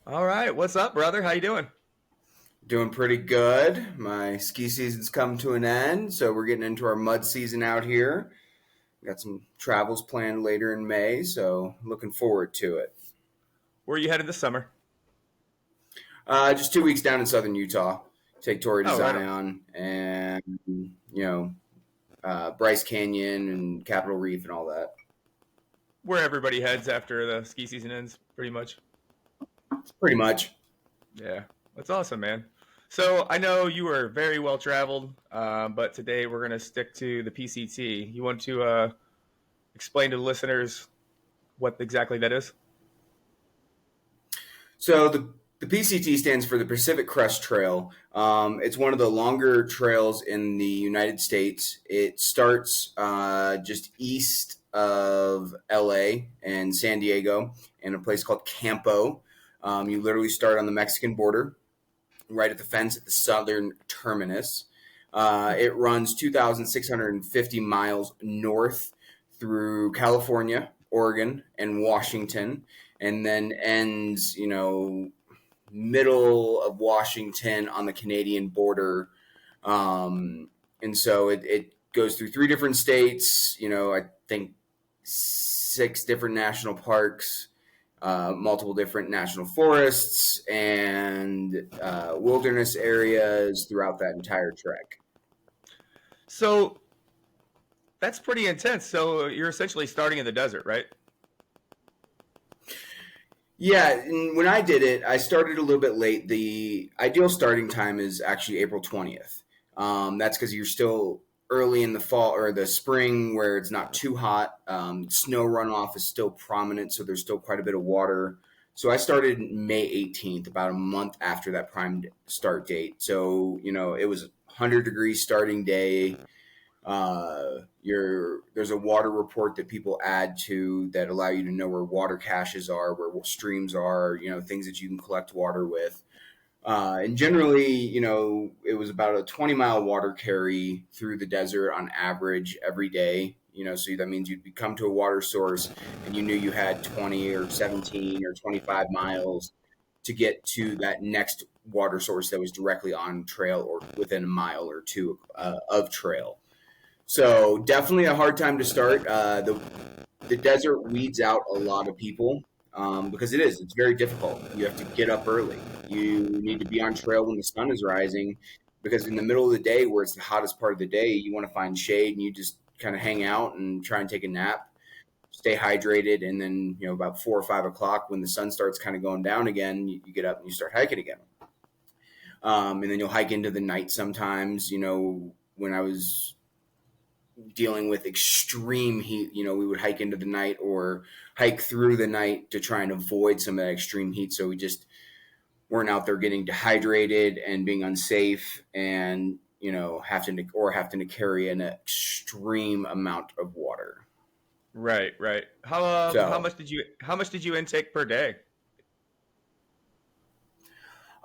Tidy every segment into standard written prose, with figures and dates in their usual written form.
All right, what's up, brother? How you doing? Doing pretty good. My ski season's come to an end, so we're getting into our mud season out here. Got some travels planned later in May, so looking forward to it. Where are you headed this summer? Just 2 weeks down in southern Utah. Take Tori to Oh, right on. Zion and Bryce Canyon and Capitol Reef and all that. Where everybody heads after the ski season ends, pretty much. Pretty much. Yeah, that's awesome, man. So I know you were very well traveled, but today we're gonna stick to the PCT. You want to explain to the listeners what exactly that is? So the PCT stands for the Pacific Crest Trail. It's one of the longer trails in the United States. It starts just east of LA and San Diego in a place called Campo. You literally start on the Mexican border, right at the fence at the southern terminus. It runs 2,650 miles north through California, Oregon, and Washington, and then ends, middle of Washington on the Canadian border. And so it goes through three different states, I think six different national parks, multiple different national forests, and wilderness areas throughout that entire trek. So that's pretty intense. So you're essentially starting in the desert, right? Yeah, and when I did it, I started a little bit late. The ideal starting time is actually April 20th. That's because you're still early in the fall or the spring where it's not too hot. Snow runoff is still prominent, so there's still quite a bit of water. So I started May 18th, about a month after that prime start date. So, it was 100-degree starting day. There's a water report that people add to that allow you to know where water caches are, where streams are, things that you can collect water with. And generally, it was about a 20-mile water carry through the desert on average every day. So that means you'd come to a water source and you knew you had 20 or 17 or 25 miles to get to that next water source that was directly on trail or within a mile or two of trail. So definitely a hard time to start. The desert weeds out a lot of people because it's very difficult. You have to get up early. You need to be on trail when the sun is rising because in the middle of the day, where it's the hottest part of the day, you want to find shade and you just kind of hang out and try and take a nap, stay hydrated, and then about 4 or 5 o'clock when the sun starts kind of going down again, you get up and you start hiking again. And then you'll hike into the night sometimes. When I was dealing with extreme heat, we would hike into the night or hike through the night to try and avoid some of that extreme heat. So we just weren't out there getting dehydrated and being unsafe and, having to carry an extreme amount of water. Right, right. How So, much did you intake per day?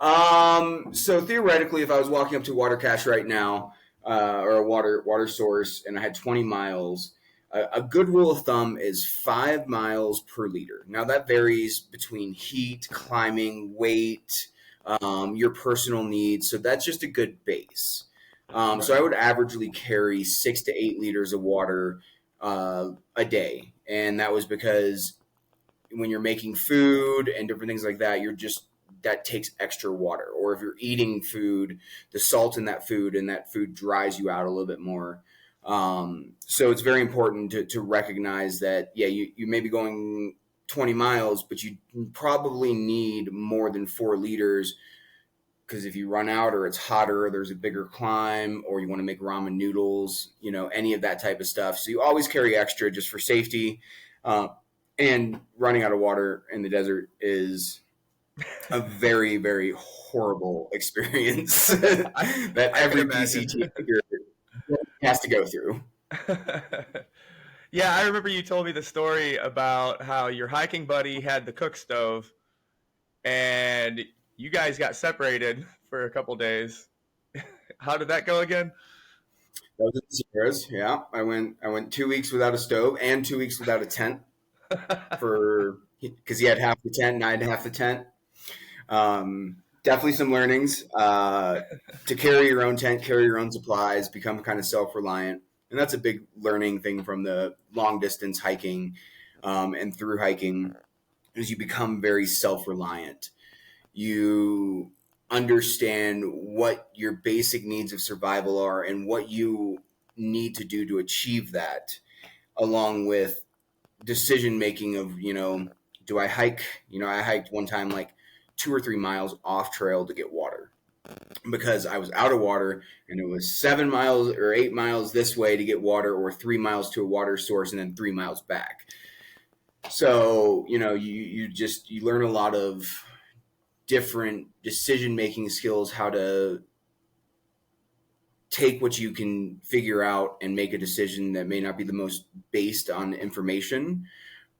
so theoretically, if I was walking up to water cache right now, or a water source, and I had 20 miles, a good rule of thumb is 5 miles per liter. Now that varies between heat, climbing, weight, your personal needs. So that's just a good base. So I Right. would averagely carry 6 to 8 liters of water a day, and that was because when you're making food and different things like that, that takes extra water. Or if you're eating food, the salt in that food and that food dries you out a little bit more. So it's very important to recognize that, yeah, you may be going 20 miles, but you probably need more than 4 liters because if you run out or it's hotter, or there's a bigger climb, or you want to make ramen noodles, any of that type of stuff. So you always carry extra just for safety. Uh, and running out of water in the desert is a very, very horrible experience I that I can every imagine. PCT hiker has to go through. Yeah, I remember you told me the story about how your hiking buddy had the cook stove and you guys got separated for a couple days. How did that go again? That was in the Sierras. Yeah, I went 2 weeks without a stove and 2 weeks without a tent for because he had half the tent and I had half the tent. Definitely some learnings to carry your own tent, carry your own supplies, become kind of self-reliant. And that's a big learning thing from the long distance hiking and through hiking is you become very self-reliant. You understand what your basic needs of survival are and what you need to do to achieve that, along with decision making of, do I hike? I hiked one time like 2 or 3 miles off trail to get water because I was out of water and it was 7 miles or 8 miles this way to get water, or 3 miles to a water source and then 3 miles back. So, you learn a lot of different decision making skills, how to take what you can figure out and make a decision that may not be the most based on information,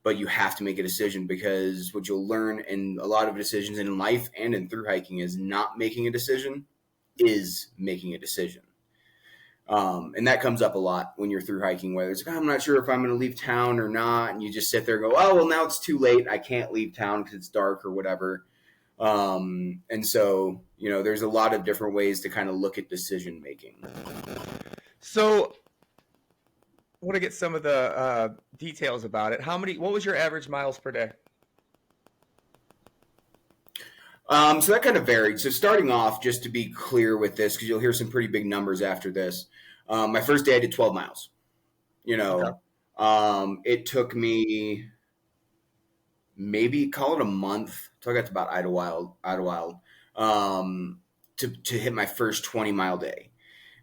but you have to make a decision, because what you'll learn in a lot of decisions in life and in through hiking is not making a decision is making a decision. And that comes up a lot when you're through hiking, whether it's like, I'm not sure if I'm going to leave town or not. And you just sit there and go, oh, well, now it's too late. I can't leave town because it's dark or whatever. And so, there's a lot of different ways to kind of look at decision making. So I want to get some of the details about it. What was your average miles per day? So that kind of varied. So starting off, just to be clear with this, because you'll hear some pretty big numbers after this. My first day I did 12 miles. Okay. It took me maybe call it a month till I got to about Idlewild, to hit my first 20-mile day.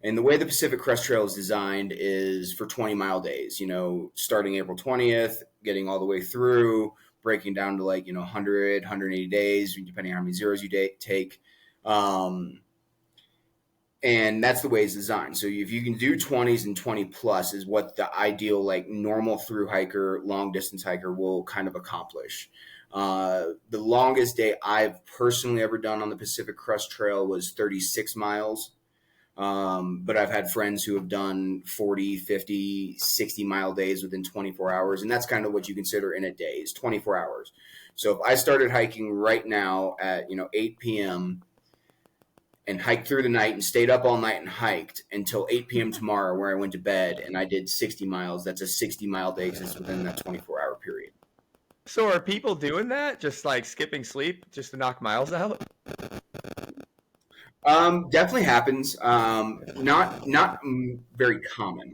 And the way the Pacific Crest Trail is designed is for 20-mile days, starting April 20th, getting all the way through, breaking down to 100, 180 days, depending on how many zeros you take. And that's the way it's designed. So if you can do 20s and 20 plus is what the ideal, normal through hiker, long distance hiker will kind of accomplish. The longest day I've personally ever done on the Pacific Crest Trail was 36 miles. But I've had friends who have done 40, 50, 60-mile days within 24 hours. And that's kind of what you consider in a day is 24 hours. So if I started hiking right now at, 8 p.m. and hiked through the night and stayed up all night and hiked until 8 p.m. tomorrow, where I went to bed and I did 60 miles, that's a 60-mile day because it's within that 24-hour period. So are people doing that? Just skipping sleep just to knock miles out? Definitely happens. Not very common,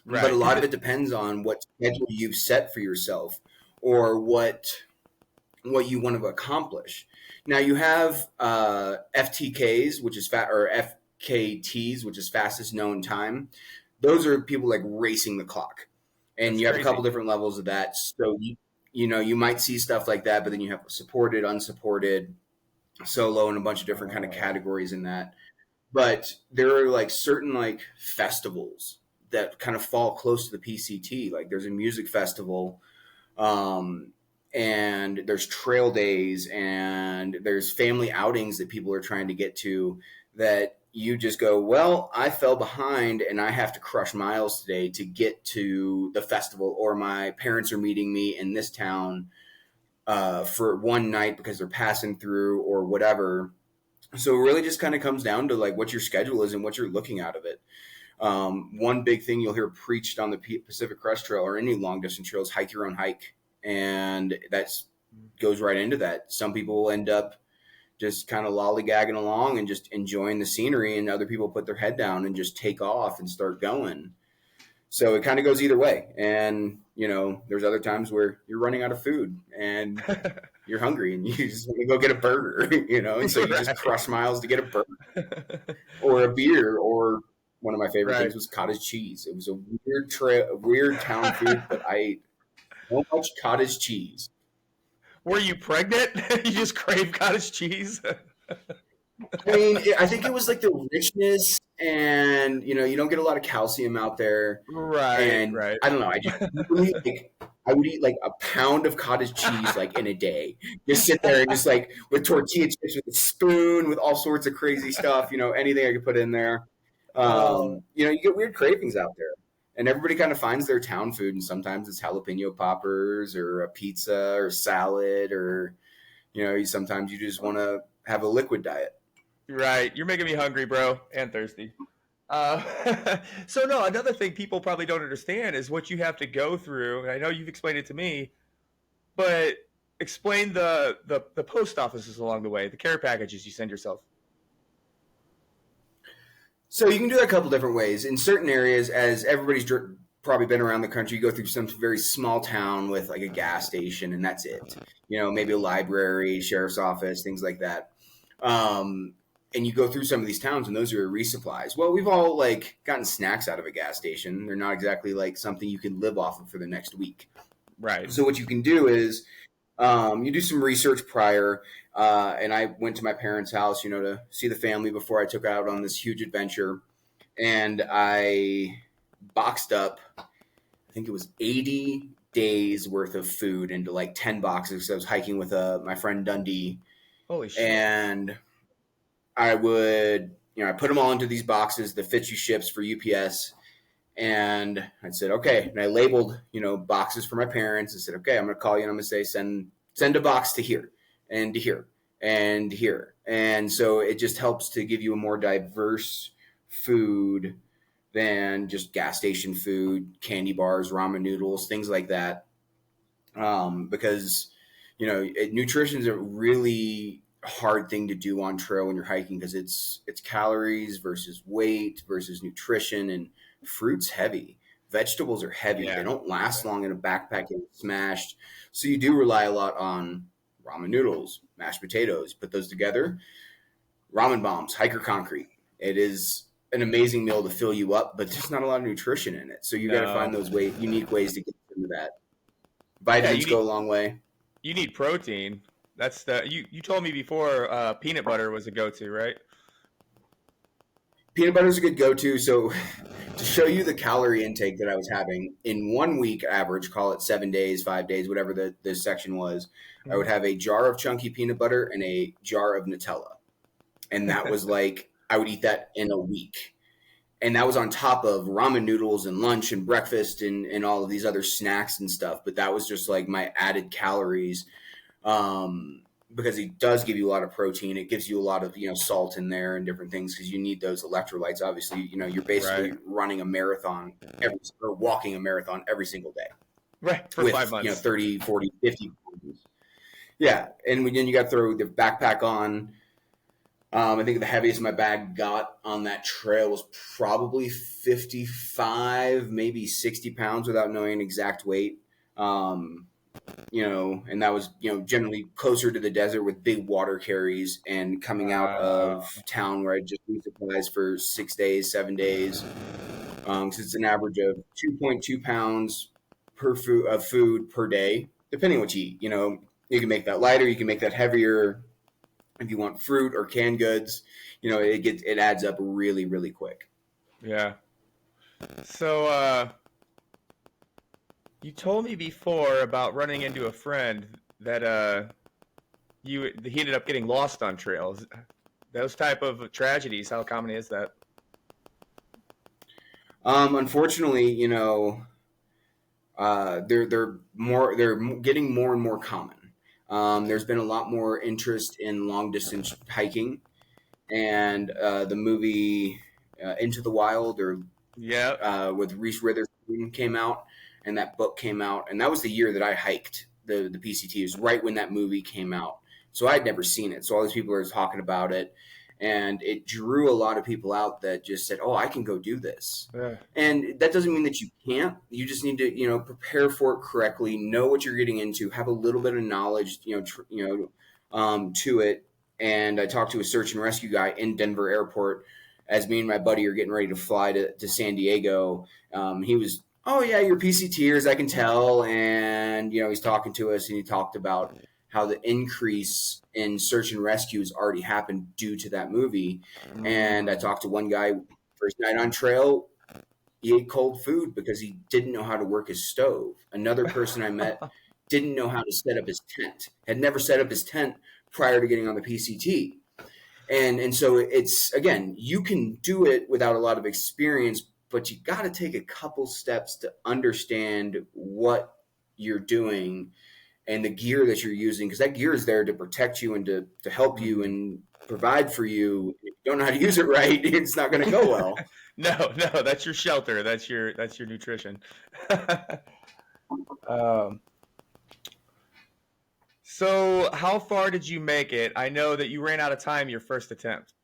right. But a lot of it depends on what schedule you've set for yourself or what you want to accomplish. Now you have FTKs, which is or FKTs, which is fastest known time. Those are people racing the clock, and that's you have crazy. A couple different levels of that. So you might see stuff like that, but then you have supported, unsupported, solo, and a bunch of different kind of categories in that. But there are certain festivals that kind of fall close to the PCT. There's a music festival, and there's trail days, and there's family outings that people are trying to get to that you just go, well, I fell behind and I have to crush miles today to get to the festival, or my parents are meeting me in this town for one night because they're passing through or whatever. So it really just kind of comes down to what your schedule is and what you're looking out of it. One big thing you'll hear preached on the Pacific Crest Trail or any long distance trails, hike your own hike. And that goes right into that. Some people will end up just kind of lollygagging along and just enjoying the scenery, and other people put their head down and just take off and start going. So it kind of goes either way. And, there's other times where you're running out of food and you're hungry and you just want to go get a burger, and so you just crush miles to get a burger or a beer, or one of my favorite things was cottage cheese. It was a weird town food, but I ate so much cottage cheese. Were you pregnant? You just crave cottage cheese? I mean, I think it was the richness, and you don't get a lot of calcium out there, right? And right. I don't know. I would eat a pound of cottage cheese in a day. Just sit there and just with tortilla chips, with a spoon, with all sorts of crazy stuff. Anything I could put in there. You get weird cravings out there, and everybody kind of finds their town food, and sometimes it's jalapeno poppers or a pizza or salad or Sometimes you just want to have a liquid diet. Right. You're making me hungry, bro, and thirsty. So no, another thing people probably don't understand is what you have to go through. And I know you've explained it to me, but explain the post offices along the way, the care packages you send yourself. So you can do that a couple different ways. In certain areas, as everybody's probably been around the country, you go through some very small town with like a gas station, and that's it. Maybe a library, sheriff's office, things like that. And you go through some of these towns, and those are resupplies. Well, we've all like gotten snacks out of a gas station. They're not exactly like something you can live off of for the next week. Right. So what you can do is you do some research prior. And I went to my parents' house, to see the family before I took out on this huge adventure. And I boxed up, I think it was 80 days worth of food into like 10 boxes. So I was hiking with my friend Dundee. Holy shit. And I would, I put them all into these boxes, the Fitch ships for UPS. And I said, okay. And I labeled, boxes for my parents. I said, okay, I'm going to call you and I'm going to say, send a box to here and to here and here. And so it just helps to give you a more diverse food than just gas station food, candy bars, ramen noodles, things like that. Because, nutrition is a really hard thing to do on trail when you're hiking because it's calories versus weight versus nutrition, and fruit's heavy. Vegetables are heavy. Yeah. They don't last long in a backpack and smashed. So you do rely a lot on ramen noodles, mashed potatoes, put those together. Ramen bombs, hiker concrete. It is an amazing meal to fill you up, but there's not a lot of nutrition in it. So you got to find those unique ways to get into that. Vitamins go a long way. You need protein. That's you told me before peanut butter was a go-to, right? Peanut butter is a good go-to. So to show you the calorie intake that I was having in 1 week average, call it 7 days, 5 days, whatever the section was, I would have a jar of chunky peanut butter and a jar of Nutella. And that was like, I would eat that in a week. And that was on top of ramen noodles and lunch and breakfast and all of these other snacks and stuff. But that was just like my added calories. Because it does give you a lot of protein. It gives you a lot of, salt in there and different things because you need those electrolytes. Obviously, you're basically running a marathon or walking a marathon every single day. Right. For 5 months. 30, 40, 50 pounds. Yeah. And then you got to throw the backpack on. I think the heaviest my bag got on that trail was probably 55, maybe 60 pounds without knowing an exact weight. And that was, generally closer to the desert with big water carries and coming out of town where I just resupplies for 6 days, 7 days. So it's an average of 2.2 pounds of food per day, depending on what you eat. You can make that lighter, you can make that heavier. If you want fruit or canned goods, it adds up really, really quick. Yeah. So, you told me before about running into a friend that he ended up getting lost on trails. Those type of tragedies, how common is that? Unfortunately, they're getting more and more common. There's been a lot more interest in long distance hiking, and the movie Into the Wild with Reese Witherspoon came out, and that book came out, and that was the year that I hiked the PCT. It was right when that movie came out, so I'd never seen it. So all these people are talking about it, and it drew a lot of people out that just said, "Oh, I can go do this." Yeah. And that doesn't mean that you can't. You just need to, prepare for it correctly, know what you're getting into, have a little bit of knowledge, to it. And I talked to a search and rescue guy in Denver Airport as me and my buddy are getting ready to fly to San Diego. He was, "Oh yeah, you're PCTers, I can tell." And he's talking to us, and he talked about how the increase in search and rescue has already happened due to that movie. And I talked to one guy, first night on trail, he ate cold food because he didn't know how to work his stove. Another person I met didn't know how to set up his tent, had never set up his tent prior to getting on the PCT. And so it's, again, you can do it without a lot of experience, but you got to take a couple steps to understand what you're doing and the gear that you're using, because that gear is there to protect you and to help you and provide for you. If you don't know how to use it right, it's not going to go well. No, that's your shelter. That's your nutrition. um, so how far did you make it? I know that you ran out of time your first attempt.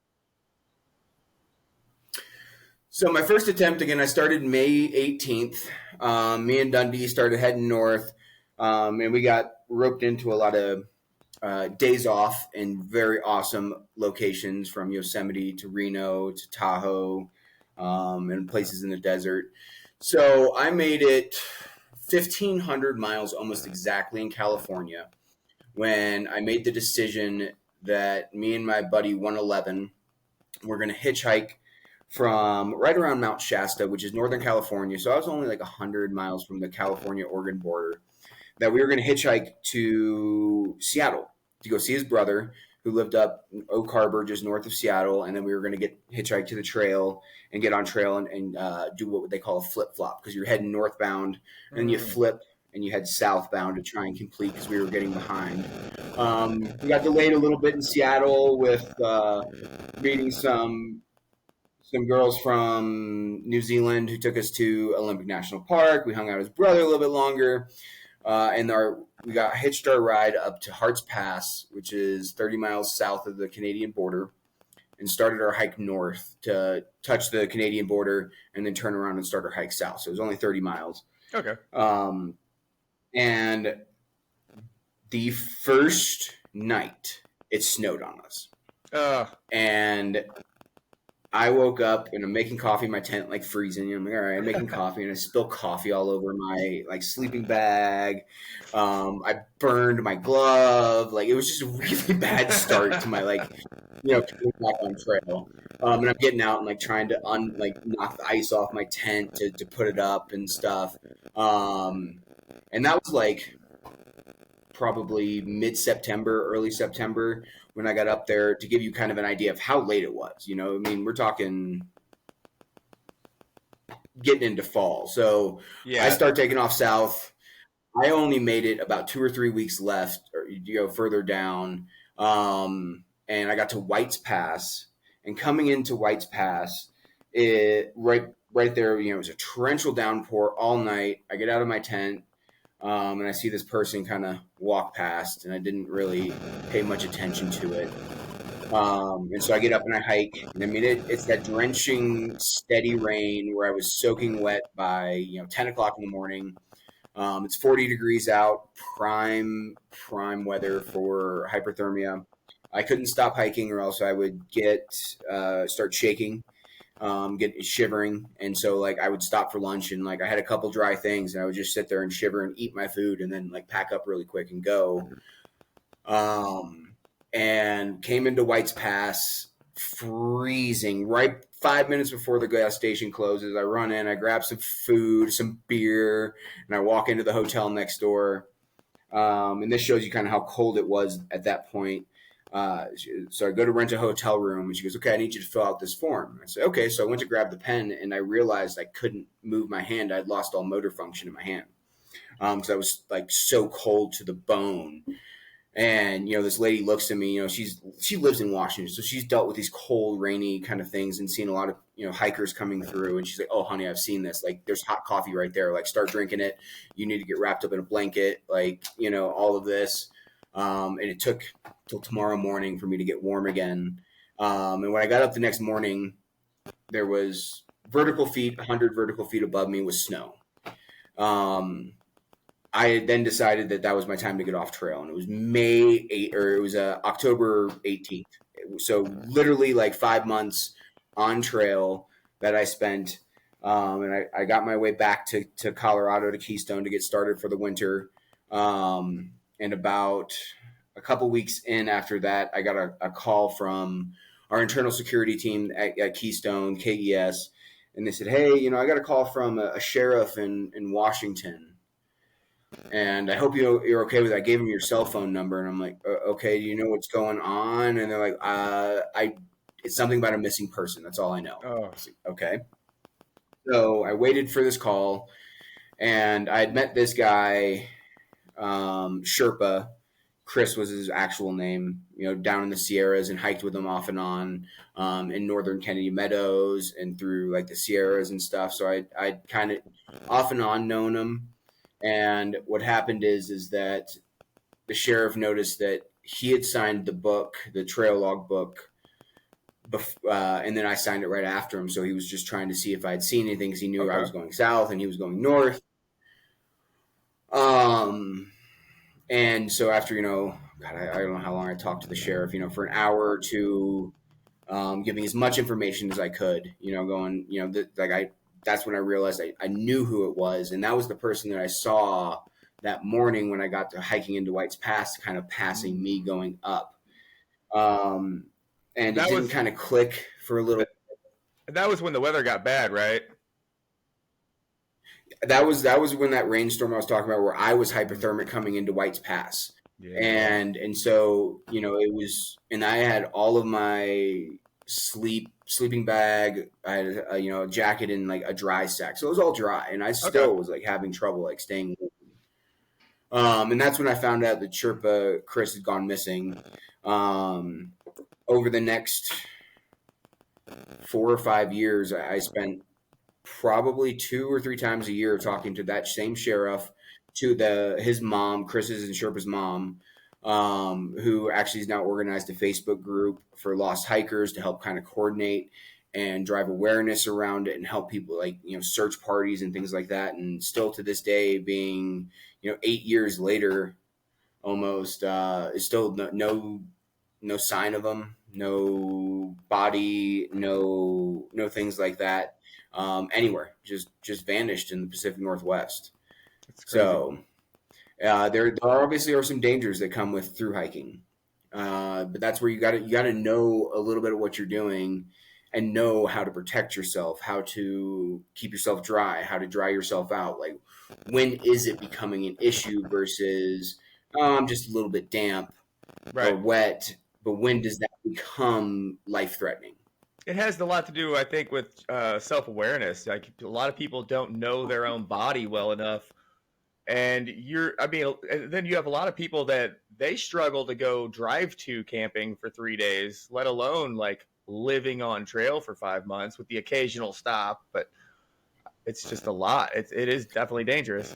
So my first attempt, again, I started May 18th. Me and Dundee started heading north, and we got roped into a lot of days off in very awesome locations, from Yosemite to Reno to Tahoe, and places in the desert. So I made it 1,500 miles almost exactly in California when I made the decision that me and my buddy 111 were going to hitchhike from right around Mount Shasta, which is Northern California. So I was only like 100 miles from the California-Oregon border, that we were going to hitchhike to Seattle to go see his brother, who lived up in Oak Harbor, just north of Seattle. And then we were going to get hitchhike to the trail and get on trail and do what they call a flip flop, because you're heading northbound and then you flip and you head southbound to try and complete, because we were getting behind. We got delayed a little bit in Seattle with meeting some girls from New Zealand who took us to Olympic National Park. We hung out with his brother a little bit longer. And we got hitched our ride up to Hart's Pass, which is 30 miles south of the Canadian border, and started our hike north to touch the Canadian border and then turn around and start our hike south. So it was only 30 miles. Okay. And the first night, it snowed on us. And I woke up and I'm making coffee in my tent, like freezing. I'm like, all right, I'm making coffee, and I spill coffee all over my like sleeping bag. I burned my glove. Like, it was just a really bad start to my coming back on trail. And I'm getting out and like trying to knock the ice off my tent to put it up and stuff. And that was like probably mid-September, early September, when I got up there, to give you kind of an idea of how late it was. I mean, we're talking getting into fall. So yeah. I start taking off south. I only made it about 2 or 3 weeks left, or further down. And I got to White's Pass, and coming into White's Pass, right there, it was a torrential downpour all night. I get out of my tent. And I see this person kind of walk past, and I didn't really pay much attention to it. And so I get up and I hike. And I mean, it's that drenching, steady rain where I was soaking wet by 10 o'clock in the morning. It's 40 degrees out, prime weather for hyperthermia. I couldn't stop hiking, or else I would start shaking. Get shivering, and so like I would stop for lunch, and like I had a couple dry things, and I would just sit there and shiver and eat my food, and then like pack up really quick and go. And came into White's Pass freezing right 5 minutes before the gas station closes. I run in, I grab some food, some beer, and I walk into the hotel next door. And this shows you kind of how cold it was at that point. So I go to rent a hotel room, and she goes, okay, I need you to fill out this form. I said, okay. So I went to grab the pen, and I realized I couldn't move my hand. I'd lost all motor function in my hand. Because I was like so cold to the bone. And, this lady looks at me, she lives in Washington. So she's dealt with these cold, rainy kind of things and seen a lot of, hikers coming through. And she's like, oh, honey, I've seen this. Like, there's hot coffee right there. Like, start drinking it. You need to get wrapped up in a blanket. Like, all of this. And it took till tomorrow morning for me to get warm again. And when I got up the next morning, there was 100 vertical feet above me was snow. I then decided that was my time to get off trail, and it was October 18th. So literally like 5 months on trail that I spent. And I got my way back to Colorado, to Keystone, to get started for the winter. And about a couple weeks in after that, I got a call from our internal security team at Keystone, KES, and they said, hey, I got a call from a sheriff in Washington, and I hope you're okay with that. I gave him your cell phone number, and I'm like, okay, do you know what's going on? And they're like, it's something about a missing person. That's all I know. Oh. I was like, okay. So I waited for this call, and I had met this guy Sherpa. Chris was his actual name, down in the Sierras, and hiked with him off and on, in northern Kennedy Meadows and through like the Sierras and stuff. So I kind of off and on known him. And what happened is that the sheriff noticed that he had signed the book, the trail log book, and then I signed it right after him. So he was just trying to see if I had seen anything, because he knew I was going south and he was going north. And so after, God, I don't know how long I talked to the sheriff, for an hour or two, giving as much information as I could, going, that's when I realized I knew who it was. And that was the person that I saw that morning when I got to hiking into White's Pass, kind of passing me going up. And it didn't kind of click for a little. That was when the weather got bad, right? That was when that rainstorm I was talking about, where I was hypothermic coming into White's Pass. Yeah. And so, it was, and I had all of my sleeping bag, I had a jacket and like a dry sack. So it was all dry, and I still was like having trouble like staying warm. And that's when I found out that Sherpa Chris had gone missing. Over the next 4 or 5 years, I spent probably 2 or 3 times a year talking to that same sheriff, to his mom, Chris's and Sherpa's mom, who actually has now organized a Facebook group for lost hikers to help kind of coordinate and drive awareness around it and help people, like, search parties and things like that. And still to this day, being 8 years later almost, is still no sign of them, no body, no things like that, anywhere. Just vanished in the Pacific Northwest. So there obviously are some dangers that come with through hiking, but that's where you got to know a little bit of what you're doing and know how to protect yourself, how to keep yourself dry, how to dry yourself out. Like, when is it becoming an issue versus, I'm just a little bit damp or wet, but when does that become life-threatening? It has a lot to do, I think, with self-awareness. Like, a lot of people don't know their own body well enough. And then you have a lot of people that they struggle to go drive to camping for 3 days, let alone like living on trail for 5 months with the occasional stop. But it's just a lot. It is definitely dangerous.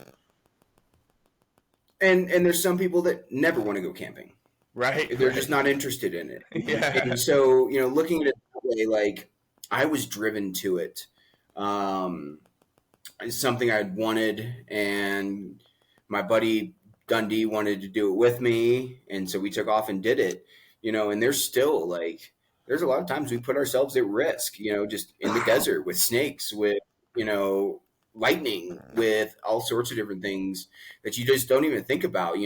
And there's some people that never want to go camping. Right. They're just not interested in it. Yeah. And so, looking at it that way, like, I was driven to it. It's something I'd wanted, and my buddy Dundee wanted to do it with me. And so we took off and did it, and there's a lot of times we put ourselves at risk, just in the desert with snakes, with, lightning, with all sorts of different things that you just don't even think about.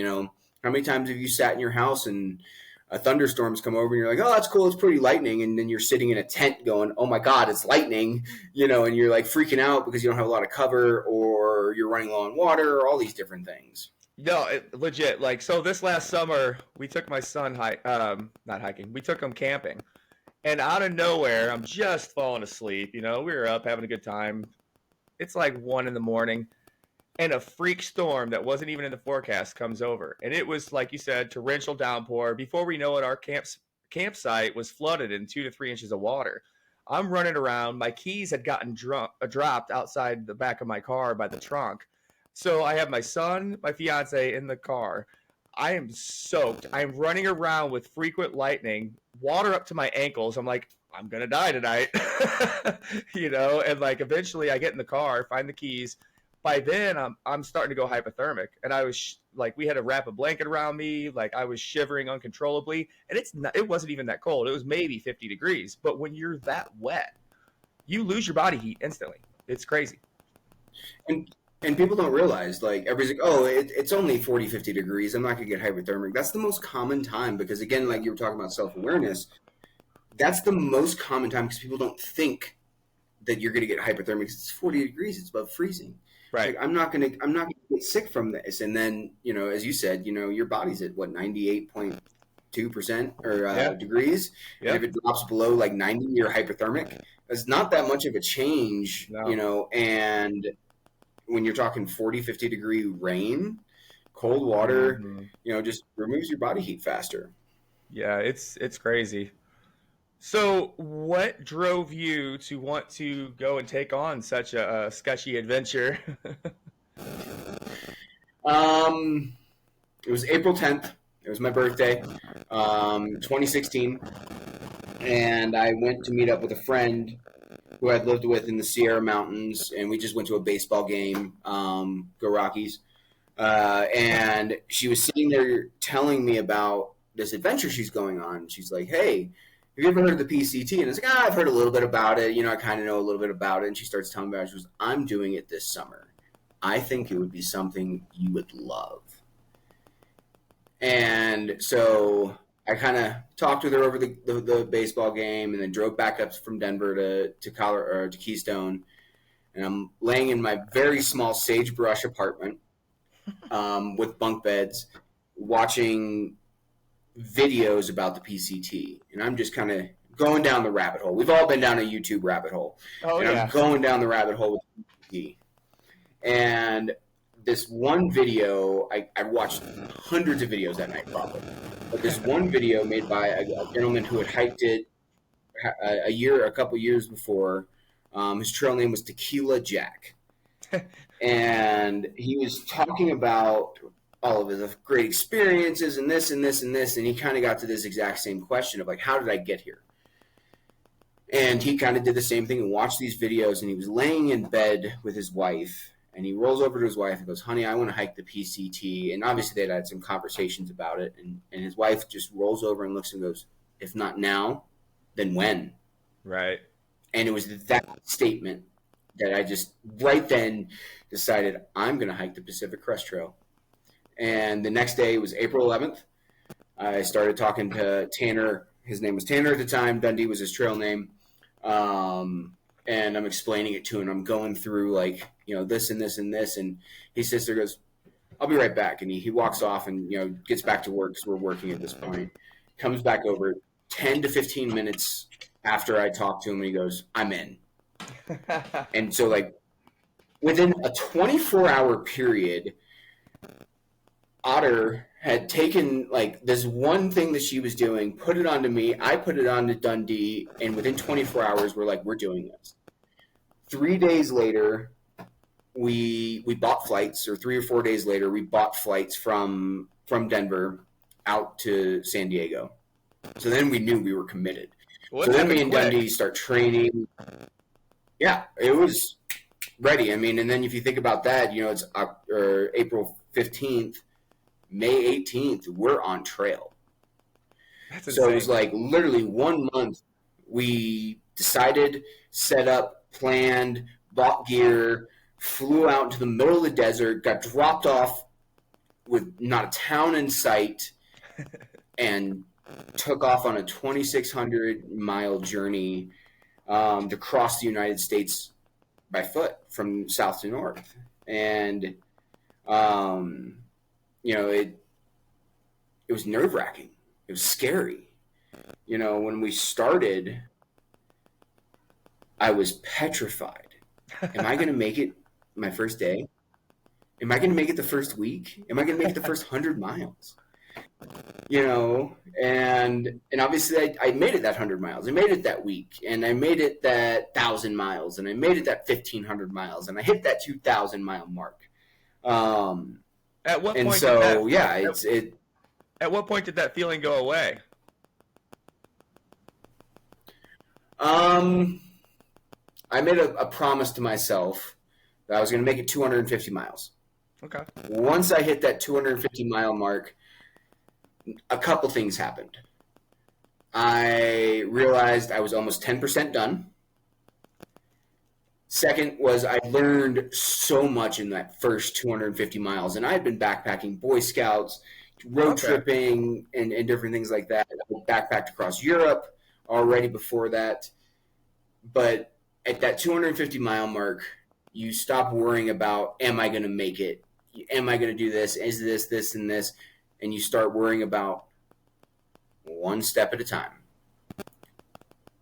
How many times have you sat in your house and a thunderstorm's come over and you're like, oh, that's cool, it's pretty lightning, and then you're sitting in a tent going, oh my God, it's lightning, and you're like freaking out because you don't have a lot of cover, or you're running low on water, or all these different things. No, legit. Like, so this last summer, we took my son not hiking. We took him camping, and out of nowhere, I'm just falling asleep. We were up having a good time. It's like 1 a.m, and a freak storm that wasn't even in the forecast comes over, and it was, like you said, torrential downpour. Before we know it, our campsite was flooded in 2 to 3 inches of water. I'm running around. My keys had gotten dropped outside the back of my car by the trunk. So I have my son, my fiance in the car. I am soaked. I'm running around with frequent lightning, water up to my ankles. I'm like, I'm going to die tonight. And like, eventually I get in the car, find the keys. By then I'm starting to go hypothermic, and I was like, we had to wrap a blanket around me. Like, I was shivering uncontrollably, and it wasn't even that cold. It was maybe 50 degrees. But when you're that wet, you lose your body heat instantly. It's crazy. And people don't realize, like, everybody's like, oh, it's only 40, 50 degrees. I'm not going to get hypothermic. That's the most common time, because, again, like you were talking about self-awareness, that's the most common time, because people don't think that you're going to get hypothermic. It's 40 degrees. It's above freezing. Right. Like, I'm not gonna get sick from this. And then, as you said, your body's at what, 98.2% or degrees. Yeah. And if it drops below like 90, you're hypothermic. It's not that much of a change, No. And when you're talking 40, 50 degree rain, Cold water, Hmm. just removes your body heat faster. Yeah, it's crazy. So, what drove you to want to go and take on such a sketchy adventure? Um, it was April 10th. It was my birthday, 2016, and I went to meet up with a friend who I'd lived with in the Sierra Mountains, and we just went to a baseball game. Go Rockies! And she was sitting there telling me about this adventure she's going on. She's like, "Hey, have you ever heard of the PCT?" And I was like, "I've heard a little bit about it. I kind of know a little bit about it." And she starts telling me about it. She goes, "I'm doing it this summer. I think it would be something you would love." And so I kind of talked with her over the baseball game, and then drove back up from Denver to Colorado, or to Keystone. And I'm laying in my very small sagebrush apartment, with bunk beds, watching videos about the PCT, and I'm just kind of going down the rabbit hole. We've all been down a YouTube rabbit hole, Oh and I'm yeah. going down the rabbit hole with the PCT. And this one video, I watched hundreds of videos that night, probably, but this one video made by a gentleman who had hiked it a couple years before. His trail name was Tequila Jack, and he was talking about all of his great experiences and this and this and this, and he kind of got to this exact same question of like, how did I get here? And he kind of did the same thing and watched these videos, and he was laying in bed with his wife, and he rolls over to his wife and goes, "Honey, I want to hike the PCT." And obviously they'd had some conversations about it, and his wife just rolls over and looks and goes, "If not now, then when?" Right. And it was that statement that I just right then decided I'm going to hike the Pacific Crest Trail. And the next day was April 11th. I started talking to Tanner. His name was Tanner at the time. Dundee was his trail name. And I'm explaining it to him. I'm going through like, this and this and this. And he sits there, goes, "I'll be right back." And he walks off and, gets back to work because we're working at this point. Comes back over 10 to 15 minutes after I talk to him, and he goes, "I'm in." And so like within a 24-hour period, Otter had taken like this one thing that she was doing, put it onto me. I put it onto Dundee, and within 24 hours, we're like, we're doing this. 3 days later, we bought flights, or 3 or 4 days later, we bought flights from Denver out to San Diego. So then we knew we were committed. Well, So it then me happened and quick. Dundee start training. Yeah, it was ready. I mean, and then if you think about that, it's April 15th. May 18th, we're on trail. That's So it was insane. like literally 1 month. We decided, set up, planned, bought gear, flew out into the middle of the desert, got dropped off with not a town in sight, and took off on a 2,600-mile journey to cross the United States by foot from south to north. And, it was nerve-wracking. It was scary. When we started, I was petrified. Am I going to make it my first day? Am I going to make it the first week? Am I going to make it the first 100 miles? And obviously I made it that 100 miles. I made it that week, and I made it that 1,000 miles, and I made it that 1,500 miles, and I hit that 2,000-mile mark. At what And point did so, that yeah, at what point did that feeling go away? I made a promise to myself that I was going to make it 250 miles. Okay. Once I hit that 250-mile mark, a couple things happened. I realized I was almost 10% done. Second was I learned so much in that first 250 miles, and I had been backpacking, Boy Scouts, road Okay. tripping, and different things like that. I backpacked across Europe already before that. But at that 250-mile mark, you stop worrying about, am I going to make it? Am I going to do this? Is this, and this? And you start worrying about one step at a time.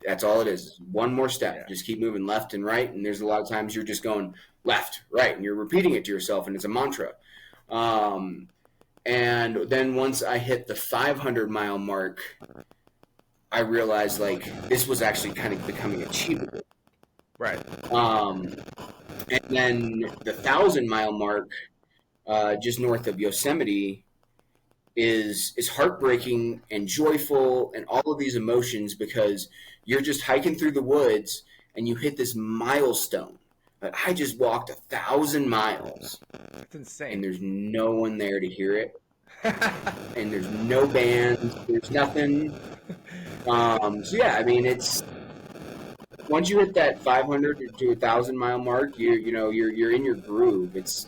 That's all it is. One more step. Yeah. Just keep moving left and right. And there's a lot of times you're just going left, right, and you're repeating it to yourself, and it's a mantra. And then once I hit the 500-mile mark, I realized like this was actually kind of becoming achievable. Right. And then the 1,000-mile mark, just north of Yosemite, is heartbreaking and joyful and all of these emotions because you're just hiking through the woods and you hit this milestone. Like, I just walked 1,000 miles. That's insane. And there's no one there to hear it. And there's no band. There's nothing. So yeah, I mean, it's once you hit that 500 to 1,000-mile mark, you're in your groove. It's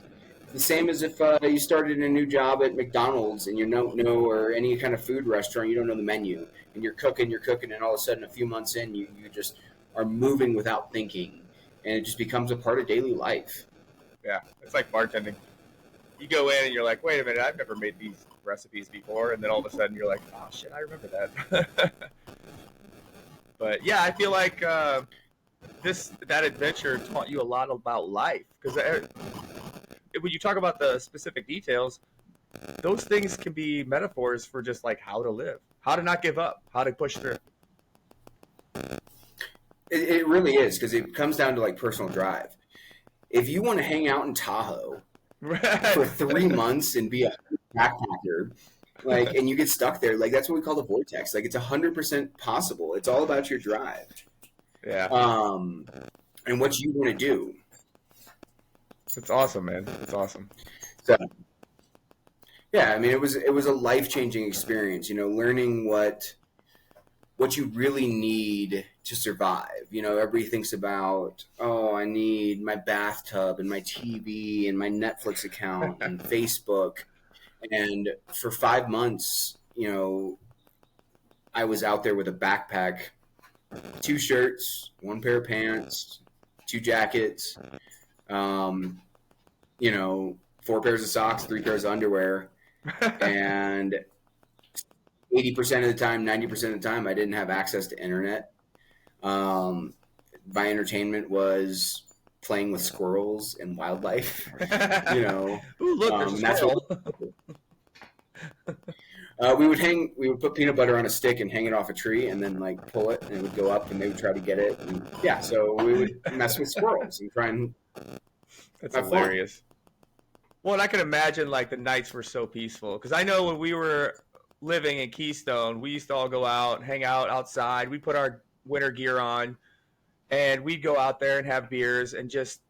the same as if you started a new job at McDonald's and you don't know, or any kind of food restaurant, you don't know the menu, and you're cooking, and all of a sudden, a few months in, you just are moving without thinking, and it just becomes a part of daily life. Yeah, it's like bartending. You go in and you're like, wait a minute, I've never made these recipes before, and then all of a sudden you're like, oh shit, I remember that. But yeah, I feel like that adventure taught you a lot about life, because when you talk about the specific details, those things can be metaphors for just like how to live, how to not give up, how to push through. It really is, because it comes down to like personal drive. If you want to hang out in Tahoe for 3 months and be a backpacker, like, and you get stuck there, like that's what we call the vortex. Like, it's 100% possible. It's all about your drive. Yeah. And what you want to do. It's awesome, man. It's awesome. So, yeah, I mean, it was a life-changing experience. Learning what you really need to survive. Everybody thinks about, oh, I need my bathtub and my TV and my Netflix account and Facebook. And for 5 months, I was out there with a backpack, 2 shirts, 1 pair of pants, 2 jackets, 4 pairs of socks, 3 pairs of underwear, and 80% of the time, 90% of the time, I didn't have access to internet. My entertainment was playing with squirrels and wildlife. Ooh, look, there's a squirrel. We would put peanut butter on a stick and hang it off a tree, and then like pull it, and it would go up, and they would try to get it. And, yeah, so we would mess with squirrels and try and. That's hilarious. Fun. Well, and I can imagine like the nights were so peaceful, because I know when we were living in Keystone, we used to all go out, hang out outside. We put our winter gear on, and we'd go out there and have beers, and just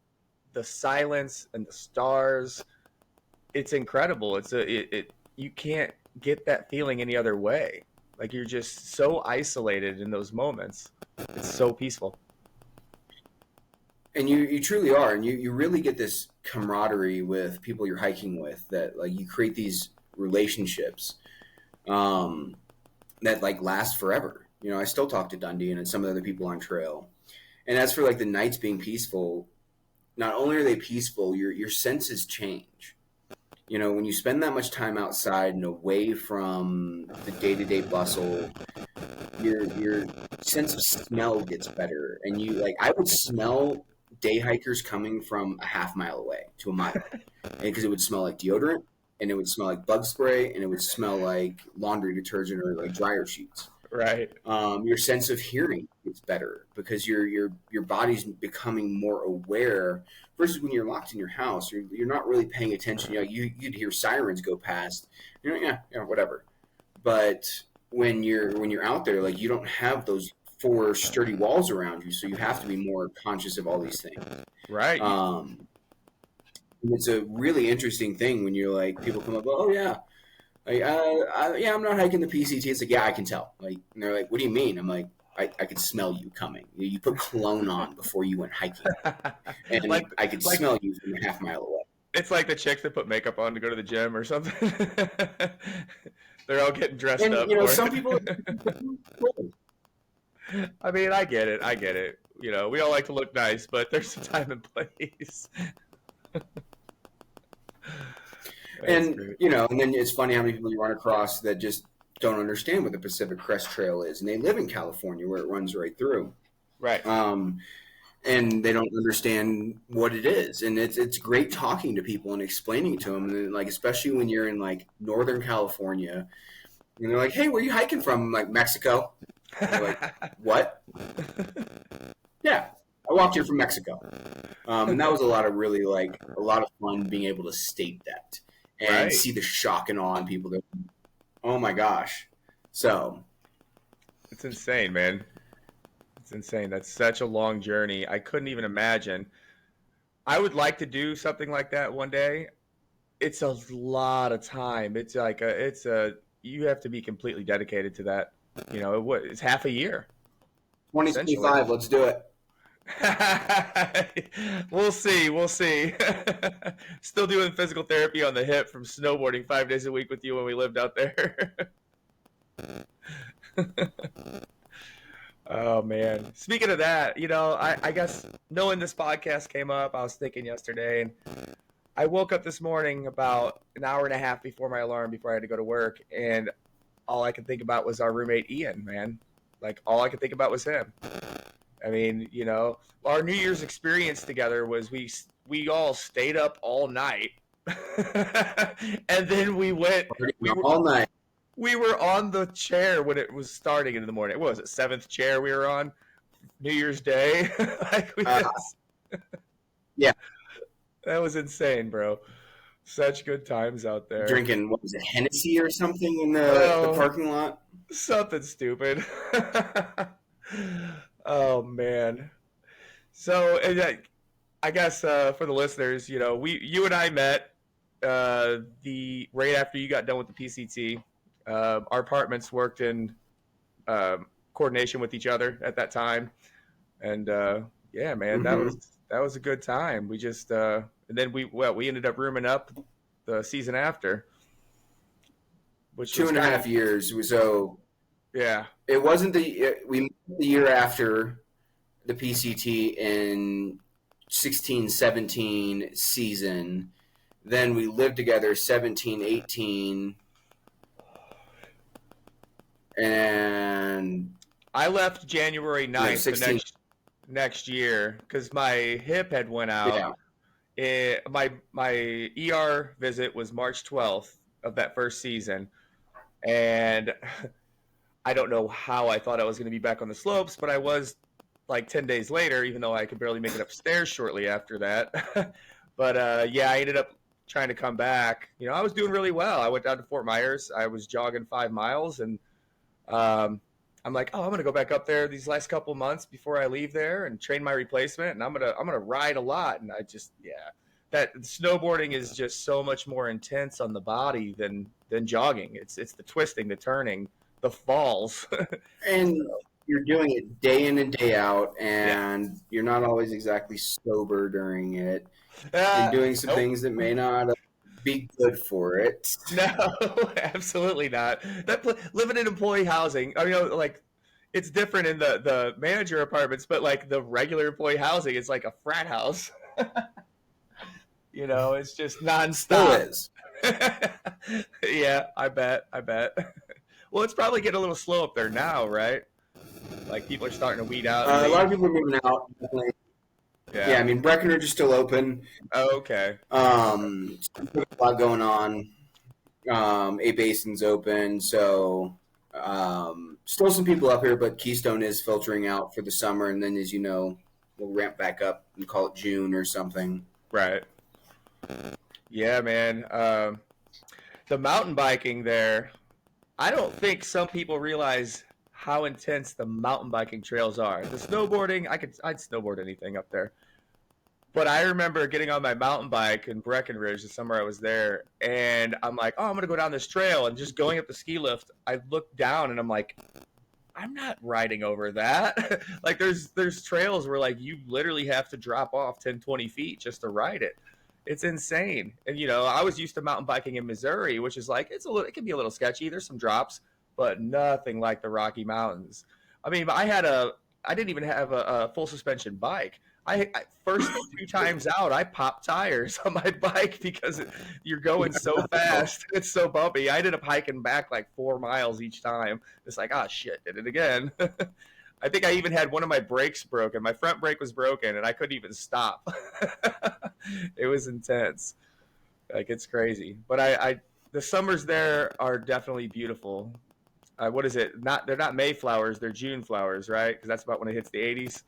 the silence and the stars. It's incredible. You can't get that feeling any other way. Like, you're just so isolated in those moments. It's so peaceful. And you truly are, and you really get this camaraderie with people you're hiking with, that like you create these relationships that like last forever. I still talk to Dundee and some of the other people on trail. And as for like the nights being peaceful, not only are they peaceful, your senses change. When you spend that much time outside and away from the day-to-day bustle, your sense of smell gets better. And I would smell day hikers coming from a half mile away to a mile, because it would smell like deodorant, and it would smell like bug spray, and it would smell like laundry detergent or like dryer sheets. Right. Your sense of hearing gets better because your body's becoming more aware. Versus when you're locked in your house, you're not really paying attention. You'd hear sirens go past. Yeah, whatever. But when you're out there, like, you don't have those 4 sturdy walls around you, so you have to be more conscious of all these things. Right. It's a really interesting thing when you're like, people come up, oh yeah, like, I'm not hiking the PCT. It's like, yeah, I can tell. Like, and they're like, what do you mean? I'm like, I could smell you coming. You put cologne on before you went hiking, and like, I could smell you from a half mile away. It's like the chicks that put makeup on to go to the gym or something. They're all getting dressed up. Some people. I mean, I get it. We all like to look nice, but there's a time and place. And then it's funny how many people you run across that just don't understand what the Pacific Crest Trail is, and they live in California where it runs right through. Right. and they don't understand what it is. And it's great talking to people and explaining to them, and like especially when you're in like Northern California, and they're like, "Hey, where are you hiking from?" I'm like, "Mexico." And they're like, "What?" Yeah, I walked here from Mexico, and that was a lot of really like a lot of fun being able to state that and Right. see the shock and awe in people. That, oh my gosh! So It's insane, man. It's insane. That's such a long journey. I couldn't even imagine. I would like to do something like that one day. It's a lot of time. It's a you have to be completely dedicated to that. It's half a year essentially. 2025, let's do it. We'll see. We'll see. Still doing physical therapy on the hip from snowboarding 5 days a week with you when we lived out there. Oh man. Speaking of that, I guess knowing this podcast came up, I was thinking yesterday, and I woke up this morning about an hour and a half before my alarm, before I had to go to work, and all I could think about was our roommate Ian, man. Like all I could think about was him. I mean, our New Year's experience together was we all stayed up all night, and then we were All night. we were on the chair when it was starting in the morning. What was it, seventh chair we were on New Year's Day? Like Uh, yeah, that was insane, bro. Such good times out there. drinking what was it, Hennessy or something in the Oh, parking lot. something stupid. Oh man. So, I guess for the listeners, you and I met the right after you got done with the PCT. Our apartments worked in coordination with each other at that time, and yeah, man, that Mm-hmm. was a good time. We just and then we ended up rooming up the season after, which Two was and a kind of half years. So yeah. it wasn't we met the year after the PCT in 16-17 season. Then we lived together 17-18, and I left January no 9th the 16. next year because my hip had went out. Yeah. My ER visit was March 12th of that first season, and I don't know how I thought I was going to be back on the slopes, but I was like 10 days later, even though I could barely make it upstairs shortly after that. But yeah, I ended up trying to come back. I was doing really well. I went down to Fort Myers. I was jogging 5 miles, and um, I'm like, oh, I'm gonna go back up there these last couple months before I leave there and train my replacement, and I'm gonna ride a lot. And I just that snowboarding is just so much more intense on the body than jogging. It's the twisting, the turning, the falls. And you're doing it day in and day out, Yeah. and you're not always exactly sober during it, and doing some Nope. things that may not be good for it. No, absolutely not. Living in employee housing, I mean, like it's different in the manager apartments, but like the regular employee housing is like a frat house. It's just Still nonstop. is. Yeah, I bet. I bet. Well, it's probably getting a little slow up there now, right? Like people are starting to weed out and A lot of leave. people are moving out. Definitely. Yeah, Yeah. I mean Breckenridge is still open. Oh, okay. A lot going on. A Basin's open, so still some people up here, but Keystone is filtering out for the summer, and then as you know, we'll ramp back up and call it June or something. Right. Yeah, man. The mountain biking there, I don't think some people realize how intense the mountain biking trails are. The snowboarding, I'd snowboard anything up there. But I remember getting on my mountain bike in Breckenridge the summer I was there, and I'm like, oh, I'm gonna go down this trail, and just going up the ski lift, I look down and I'm like, I'm not riding over that. Like there's trails where like you literally have to drop off 10, 20 feet just to ride it. It's insane. And I was used to mountain biking in Missouri, which is like it can be a little sketchy. There's some drops, but nothing like the Rocky Mountains. I mean, I didn't even have a full suspension bike. I first two times out, I popped tires on my bike because you're going so fast. It's so bumpy. I ended up hiking back like 4 miles each time. It's like, oh shit, did it again. I think I even had one of my brakes broken. My front brake was broken, and I couldn't even stop. It was intense. Like it's crazy. But the summers there are definitely beautiful. What is it? Not they're not Mayflowers, they're June flowers, right? Because that's about when it hits the 80s.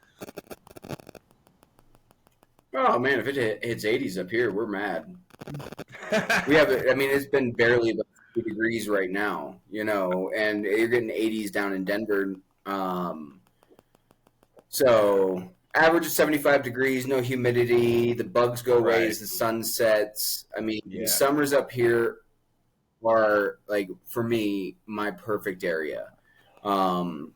Oh man, if hits 80s up here, we're mad. We have, I mean, it's been barely about 50 degrees right now, and you're getting 80s down in Denver. Um, so average of 75 degrees, no humidity. The bugs go away Right. as the sun sets. I mean, the Yeah. summers up here are like for me my perfect area. Um,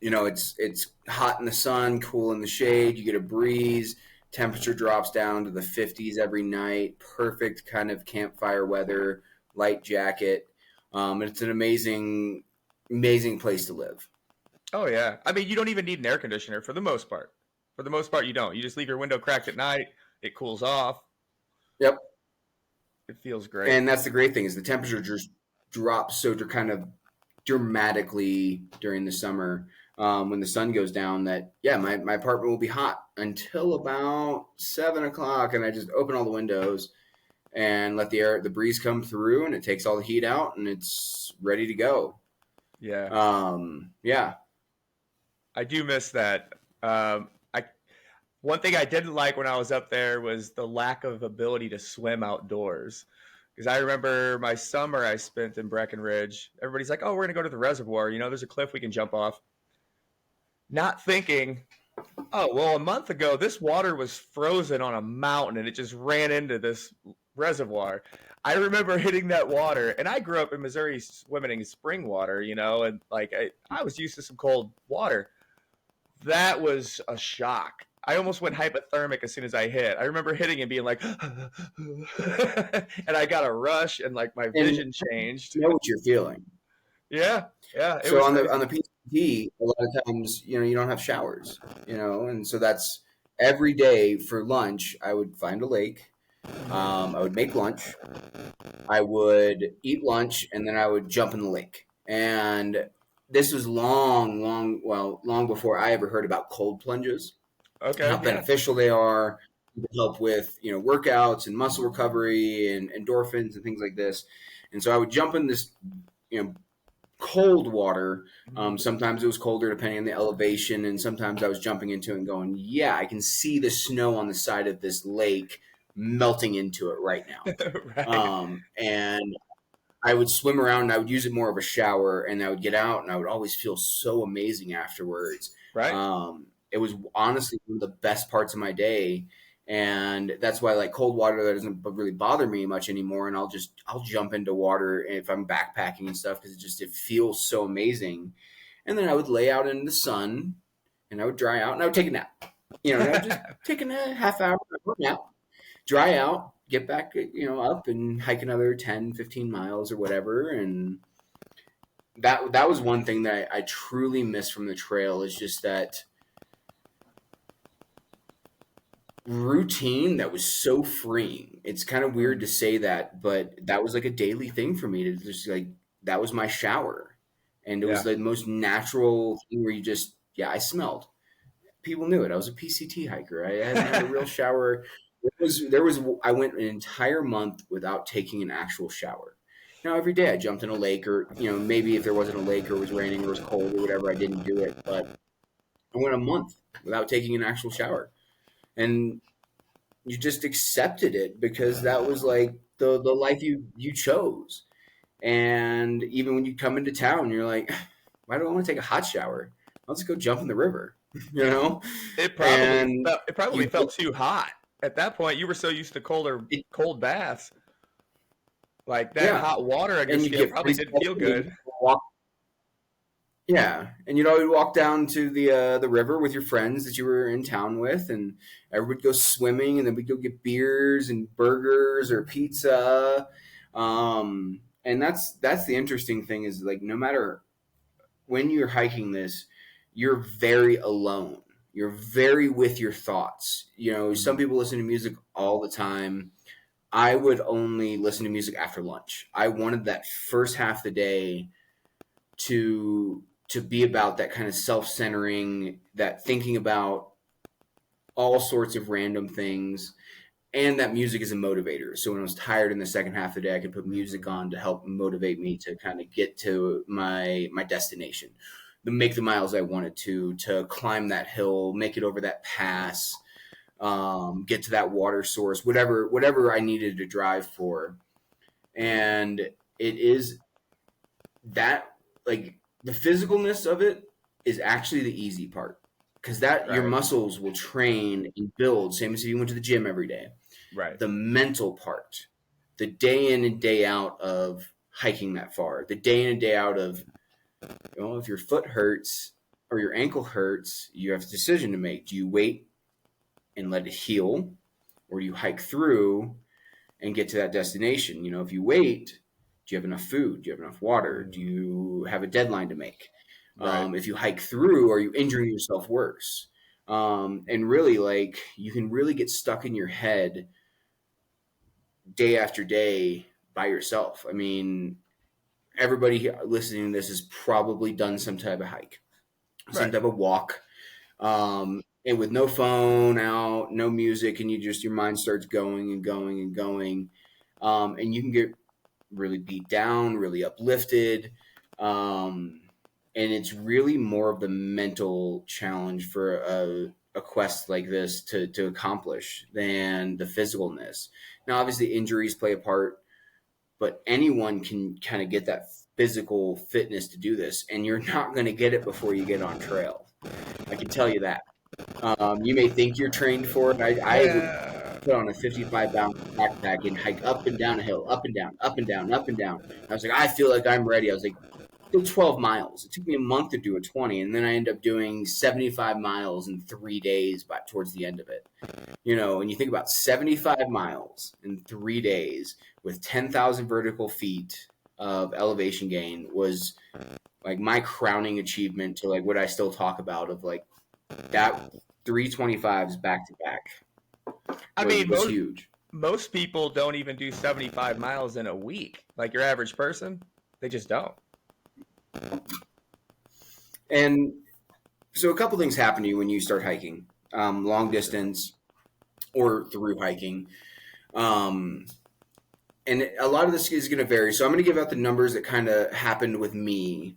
it's hot in the sun, cool in the shade. You get a breeze. Temperature drops down to the 50s every night. Perfect kind of campfire weather. Light jacket. It's an amazing, amazing place to live. Oh yeah. I mean, you don't even need an air conditioner for the most part. For the most part, you don't. You just leave your window cracked at night. It cools off. Yep. It feels great. And that's the great thing is the temperature just drops so kind of dramatically during the summer when the sun goes down that my apartment will be hot until about 7 o'clock, and I just open all the windows and let the breeze come through, and it takes all the heat out, and it's ready to go. Yeah. Yeah. I do miss that. I One thing I didn't like when I was up there was the lack of ability to swim outdoors. Because I remember my summer I spent in Breckenridge. Everybody's like, "Oh, we're gonna go to the reservoir. There's a cliff we can jump off." Not thinking, "Oh, well, a month ago this water was frozen on a mountain and it just ran into this reservoir." I remember hitting that water, and I grew up in Missouri swimming in spring water, and like I was used to some cold water. That was a shock. I almost went hypothermic as soon as I hit. I remember hitting and being like, and I got a rush and like my And vision changed. know what you're feeling. Yeah, yeah, it So was on the crazy. PCT, a lot of times, you don't have showers, and so that's every day for lunch. I would find a lake. I would make lunch. I would eat lunch, and then I would jump in the lake. And this was long before I ever heard about cold plunges, and how Okay, yeah, beneficial they are to help with workouts and muscle recovery and endorphins and things like this. And so I would jump in this you know cold water. Sometimes it was colder depending on the elevation, and sometimes I was jumping into it and going, "Yeah, I can see the snow on the side of this lake melting into it right now." right, And I would swim around, and I would use it more of a shower, and I would get out, and I would always feel so amazing afterwards. right. It was honestly one of the best parts of my day, and that's why like cold water that doesn't really bother me much anymore. And I'll jump into water if I'm backpacking and stuff because it feels so amazing. And then I would lay out in the sun, and I would dry out, and I would take a nap. And I would just take a half hour nap, dry out, get back, up and hike another 10, 15 miles or whatever. And that was one thing that I truly miss from the trail is just that routine that was so freeing. It's kind of weird to say that, but that was like a daily thing for me to just like, that was my shower. And it was Yeah, the most natural thing where I smelled. People knew it. I was a PCT hiker. I hadn't had a real shower. I went an entire month without taking an actual shower. Now every day I jumped in a lake, or maybe if there wasn't a lake or it was raining or it was cold or whatever, I didn't do it. But I went a month without taking an actual shower, and you just accepted it because that was like the life you chose. And even when you come into town, you're like, why do I want to take a hot shower? I'll just go jump in the river, you know. And it probably you felt too hot at that point. You were so used to it, cold baths, like that yeah, hot water on your and you'd skin get probably freeze didn't cold, feel and then good. walk. Yeah, and we'd walk down to the river with your friends that you were in town with, and everybody would go swimming, and then we'd go get beers and burgers or pizza. And that's the interesting thing is like no matter when you're hiking this, you're very alone. You're very with your thoughts. Some Mhm. people listen to music all the time. I would only listen to music after lunch. I wanted that first half of the day to to be about that kind of self-centering, that thinking about all sorts of random things, and that music is a motivator. So when I was tired in the second half of the day, I could put music on to help motivate me to kind of get to my destination, to make the miles I wanted to climb that hill, make it over that pass, get to that water source, whatever I needed to drive for. And it is that, like, the physicalness of it is actually the easy part, because that your Right. muscles will train and build, same as if you went to the gym every day. Right. The mental part, the day in and day out of hiking that far, the day in and day out of, if your foot hurts or your ankle hurts, you have a decision to make. Do you wait and let it heal, or do you hike through and get to that destination? If you wait, do you have enough food? Do you have enough water? Do you have a deadline to make? Right. If you hike through, are you injuring yourself worse? And really, like, you can really get stuck in your head day after day by yourself. I mean, everybody listening to this has probably done some type of hike, some Right. type of walk, and with no phone out, no music, and your mind starts going and going and going, and you can get really beat down, really uplifted, and it's really more of the mental challenge for a quest like this to accomplish than the physicalness. Now, obviously, injuries play a part, but anyone can kind of get that physical fitness to do this, and you're not going to get it before you get on trail. I can tell you that. You may think you're trained for it. I would Yeah. put on a 55-pound backpack and hike up and down a hill, up and down, up and down, up and down. I was like, I feel like I'm ready. I was like, did 12 miles. It took me a month to do a 20, and then I ended up doing 75 miles in 3 days towards the end of it. And you think about 75 miles in 3 days with 10,000 vertical feet of elevation gain was like my crowning achievement, to like what I still talk about, of like that 325s back to back I was mean, was most huge. most people don't even do 75 miles in a week. Like your average person, they just don't. And so a couple things happen to you when you start hiking, long distance or through hiking. Um, and a lot of this is going to vary. So I'm going to give out the numbers that kind of happened with me.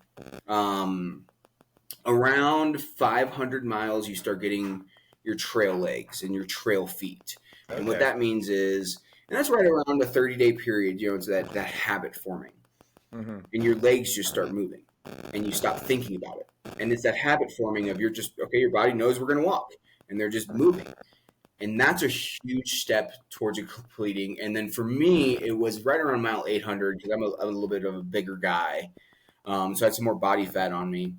Around 500 miles, you start getting your trail legs and your trail feet. And what Okay. that means is, and that's right around a 30-day period, it's that habit forming. Mm-hmm. And your legs just start moving and you stop thinking about it. And it's that habit forming of, you're just, okay, your body knows we're going to walk, and they're just moving. And that's a huge step towards completing. And then for me, it was right around mile 800, because I'm a little bit of a bigger guy. So I had some more body fat on me.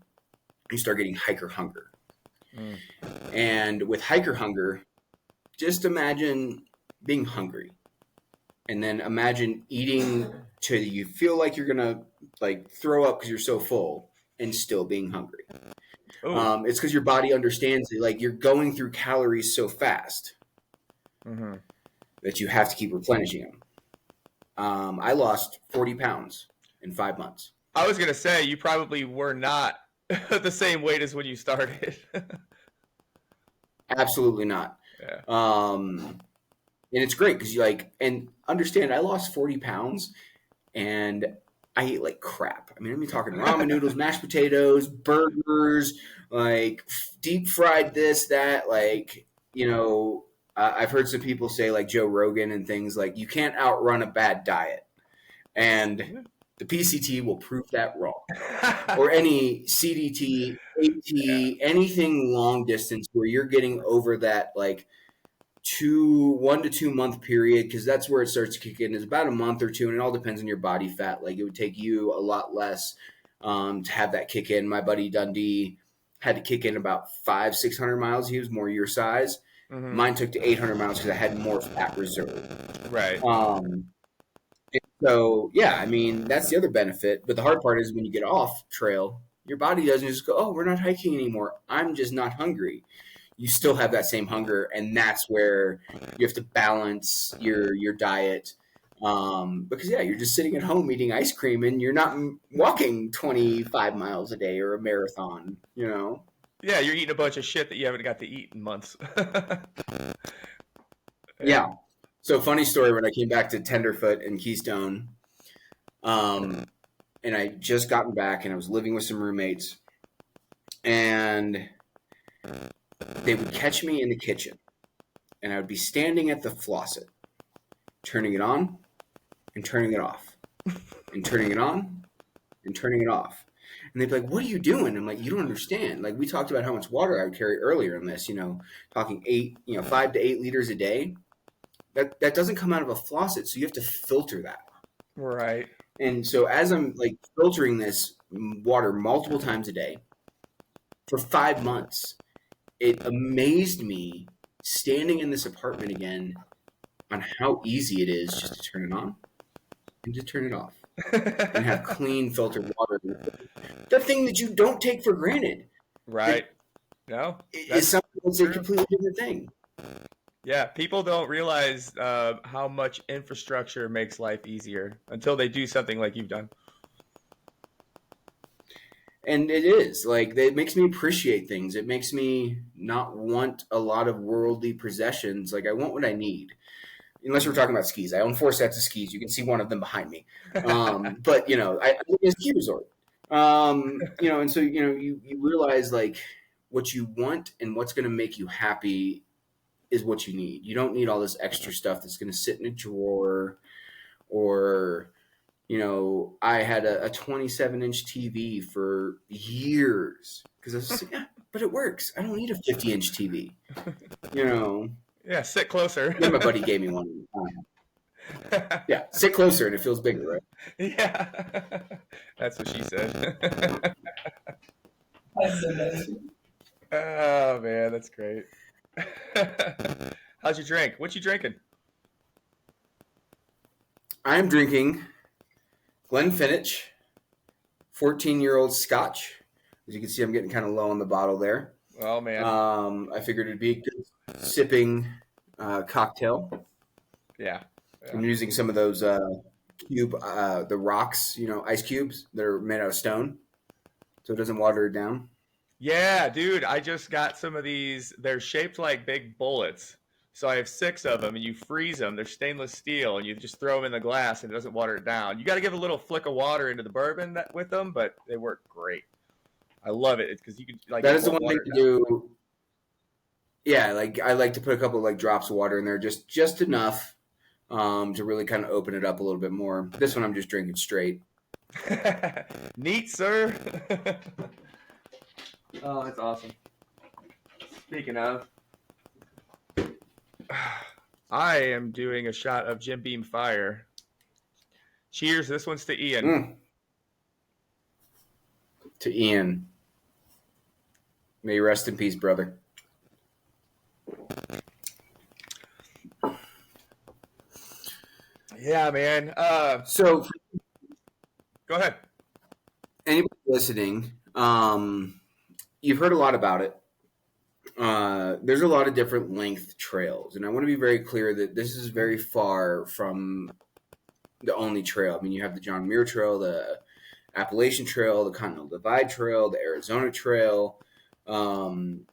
You start getting hiker hunger. Mm. And with hiker hunger, just imagine being hungry. And then imagine eating till you feel like you're going to like throw up because you're so full, and still being hungry. Oh. It's because your body understands that, like, you're going through calories so fast Mm-hmm. that you have to keep replenishing them. I lost 40 pounds in 5 months. I was gonna say you probably were not the same weight as when you started. Absolutely not. Yeah. And it's great because you and understand, I lost 40 pounds and I ate like crap. I mean, I'm talking ramen noodles, mashed potatoes, burgers, like deep fried this, that, I've heard some people say, like Joe Rogan and things, like, you can't outrun a bad diet. And the PCT will prove that wrong. Or any CDT, Yeah. AT, anything long distance where you're getting over that, like, 1 to 2 month period, because that's where it starts to kick in, is about a month or two, and it all depends on your body fat. Like, it would take you a lot less to have that kick in. My buddy Dundee had to kick in about 500-600 miles. He was more your size. Mm-hmm. Mine took to 800 miles because I had more fat reserve. Right. So yeah, I mean, that's the other benefit. But the hard part is when you get off trail, your body doesn't just go, "Oh, we're not hiking anymore. I'm just not hungry." You still have that same hunger, and that's where you have to balance your diet. Because yeah, you're just sitting at home eating ice cream, and you're not walking 25 miles a day or a marathon. You know. Yeah, you're eating a bunch of shit that you haven't got to eat in months. Yeah. Yeah. So funny story when I came back to Tenderfoot and Keystone, um, and I just gotten back and I was living with some roommates, and they would catch me in the kitchen, and I would be standing at the faucet, turning it on and turning it off, and turning it on and turning it off. And they'd be like, "What are you doing?" I'm like, "You don't understand. Like we talked about how much water I would carry earlier in this. Talking 5 to 8 liters a day. That doesn't come out of a faucet, so you have to filter that." Right. And so as I'm like filtering this water multiple times a day for 5 months, it amazed me standing in this apartment again on how easy it is just to turn it on and to turn it off and have clean filtered water. The thing that you don't take for granted that Right. No, is that's something that's a true. completely different thing. Yeah, people don't realize how much infrastructure makes life easier until they do something like you've done. And it is like it makes me appreciate things. It makes me not want a lot of worldly possessions. Like I want what I need. Unless we're talking about skis. I own 4 sets of skis. You can see one of them behind me. But I live in a ski resort. And so you realize like what you want and what's going to make you happy is what you need. You don't need all this extra stuff that's going to sit in a drawer or I had a 27-inch TV for years because I was just like, yeah, but it works. I don't need a 50-inch TV. You know, Yeah, sit closer. then my buddy gave me one. Yeah, sit closer and it feels bigger, right? Yeah, that's what she said. Oh man, that's great. How's your drink? What you drinking? I am drinking Glenfiddich 14-year-old Scotch. As you can see, I'm getting kind of low on the bottle there. Oh man, I figured it'd be a good sipping cocktail. yeah, I'm using some of those the rocks, ice cubes that are made out of stone, so it doesn't water it down. yeah, dude. I just got some of these. They're shaped like big bullets. So I have 6 of them, and you freeze them. They're stainless steel, and you just throw them in the glass, and it doesn't water it down. You got to give a little flick of water into the bourbon with them, but they work great. I love it because you can like That it is the won't one thing water it to down. do. Yeah, like I like to put a couple like drops of water in there, just enough to really kind of open it up a little bit more. This one I'm just drinking straight. Neat, sir. Oh, that's awesome. Speaking of, I am doing a shot of Jim Beam Fire. Cheers. This one's to Ian. Mm. To Ian, may you rest in peace, brother. Yeah, man. So, for Go ahead. anybody listening, you've heard a lot about it. There's a lot of different length trails, and I want to be very clear that this is very far from the only trail. I mean, you have the John Muir Trail, the Appalachian Trail, the Continental Divide Trail, the Arizona Trail. Um,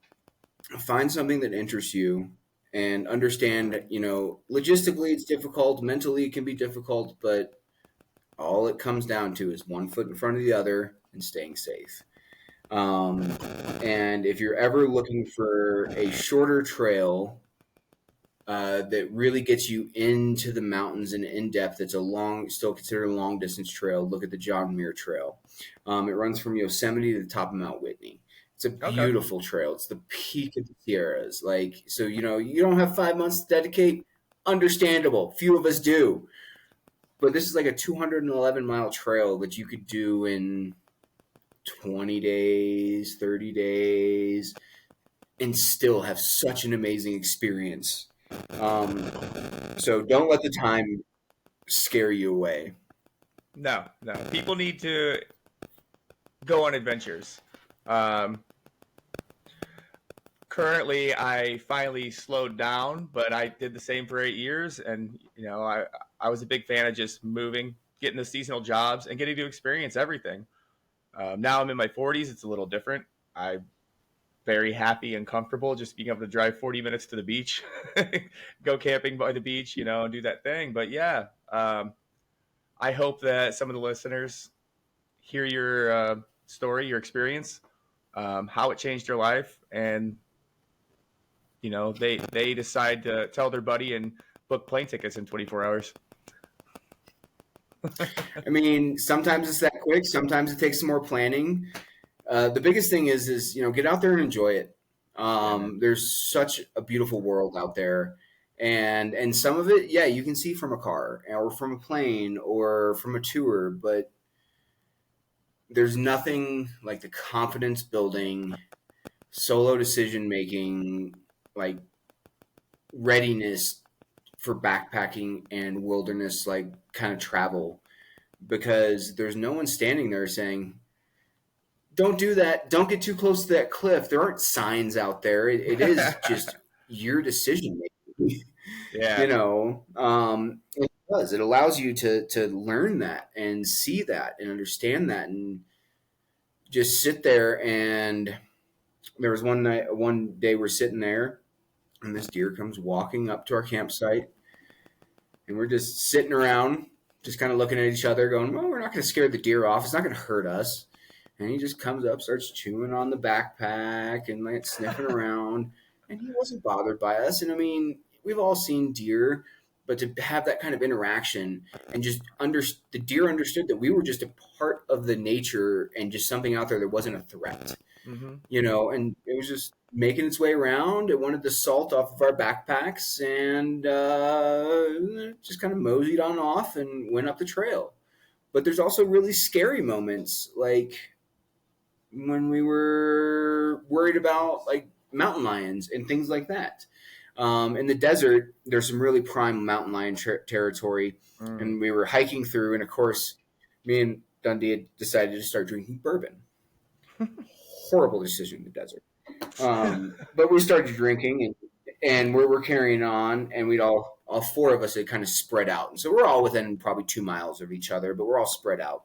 Find something that interests you and understand, logistically it's difficult, mentally it can be difficult, but all it comes down to is one foot in front of the other and staying safe. Um, and if you're ever looking for a shorter trail that really gets you into the mountains and in depth, it's still considered a long distance trail. Look at the John Muir Trail. It runs from Yosemite to the top of Mount Whitney. It's a Okay. beautiful trail. It's the peak of the Sierras. Like, so, you don't have 5 months to dedicate. Understandable. Few of us do. But this is like a 211-mile trail that you could do in 20 days, 30 days, and still have such an amazing experience. Um, so don't let the time scare you away. No, no. People need to go on adventures. Um, Currently, I finally slowed down, but I did the same for 8 years, and I was a big fan of just moving, getting the seasonal jobs, and getting to experience everything. Now I'm in my 40s; it's a little different. I'm very happy and comfortable just being able to drive 40 minutes to the beach, go camping by the beach, and do that thing. But yeah, I hope that some of the listeners hear your story, your experience, how it changed your life, and they decide to tell their buddy and book plane tickets in 24 hours. I mean, sometimes it's that quick. Sometimes it takes some more planning. The biggest thing is get out there and enjoy it. Yeah, man. There's such a beautiful world out there, and some of it, yeah, you can see from a car or from a plane or from a tour, but there's nothing like the confidence building, solo decision making, like readiness for backpacking and wilderness like kind of travel, because there's no one standing there saying, don't do that, don't get too close to that cliff. There aren't signs out there. It is just your decision making. Yeah. It does, it allows you to learn that and see that and understand that, and just sit there. And there was one day we're sitting there, and this deer comes walking up to our campsite, and we're just sitting around, just kind of looking at each other, going, "Well, we're not going to scare the deer off. It's not going to hurt us." And he just comes up, starts chewing on the backpack and like sniffing around, and he wasn't bothered by us. And I mean, we've all seen deer, but to have that kind of interaction and just the deer understood that we were just a part of the nature and just something out there that wasn't a threat. Mm-hmm. And it was just making its way around. It wanted the salt off of our backpacks, and just kind of moseyed on off and went up the trail. But there's also really scary moments, like when we were worried about like mountain lions and things like that. In the desert, there's some really prime mountain lion territory, Mm. and we were hiking through, and of course, me and Dundee had decided to start drinking bourbon. Horrible decision in the desert. But we started drinking, and we're carrying on, and we'd all four of us had kind of spread out, and so we're all within probably 2 miles of each other, but we're all spread out.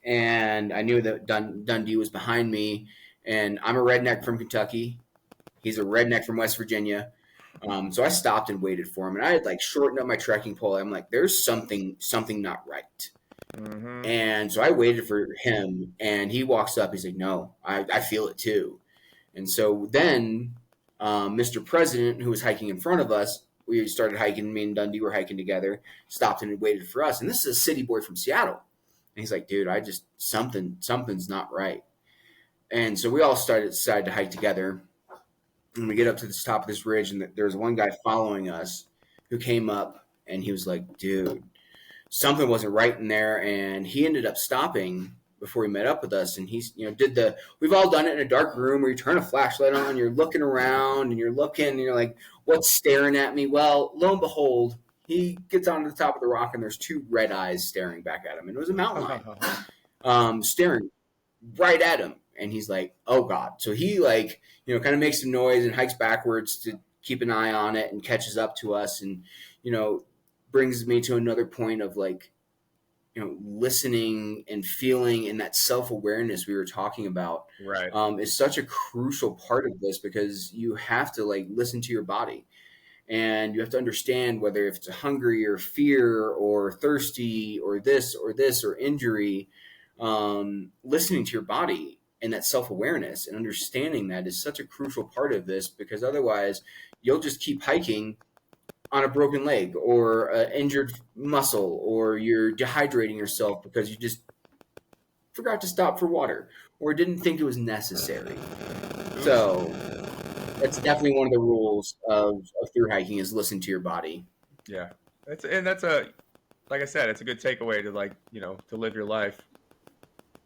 And I knew that Dundee was behind me, and I'm a redneck from Kentucky. He's a redneck from West Virginia. So I stopped and waited for him, and I had like shortened up my trekking pole. I'm like, "There's something not right." Mm-hmm. And so I waited for him, and he walks up. He's like, "No, I feel it too." And so then Mr. President, who was hiking in front of us, we started hiking. Me and Dundee were hiking together, stopped and waited for us. And this is a city boy from Seattle. And he's like, "Dude, I just, something's not right." And so we all decided to hike together. And we get up to the top of this ridge, and there's one guy following us who came up, and he was like, "Dude, something wasn't right in there." And he ended up stopping before he met up with us, and he's we've all done it in a dark room where you turn a flashlight on, you're looking around, and you're looking, and you're like, "What's staring at me?" Well, lo and behold, he gets onto the top of the rock, and there's two red eyes staring back at him, and it was a mountain lion staring right at him. And he's like, "Oh God." So he kind of makes some noise and hikes backwards to keep an eye on it, and catches up to us, and brings me to another point of listening and feeling, and that self-awareness we were talking about Right. is such a crucial part of this, because you have to listen to your body, and you have to understand whether if it's hungry or fear or thirsty or this or injury. Listening to your body and that self-awareness and understanding that is such a crucial part of this, because otherwise you'll just keep hiking on a broken leg or an injured muscle, or you're dehydrating yourself because you just forgot to stop for water or didn't think it was necessary. Oops. So that's definitely one of the rules of through hiking, is listen to your body. Yeah. That's a like I said, it's a good takeaway to to live your life.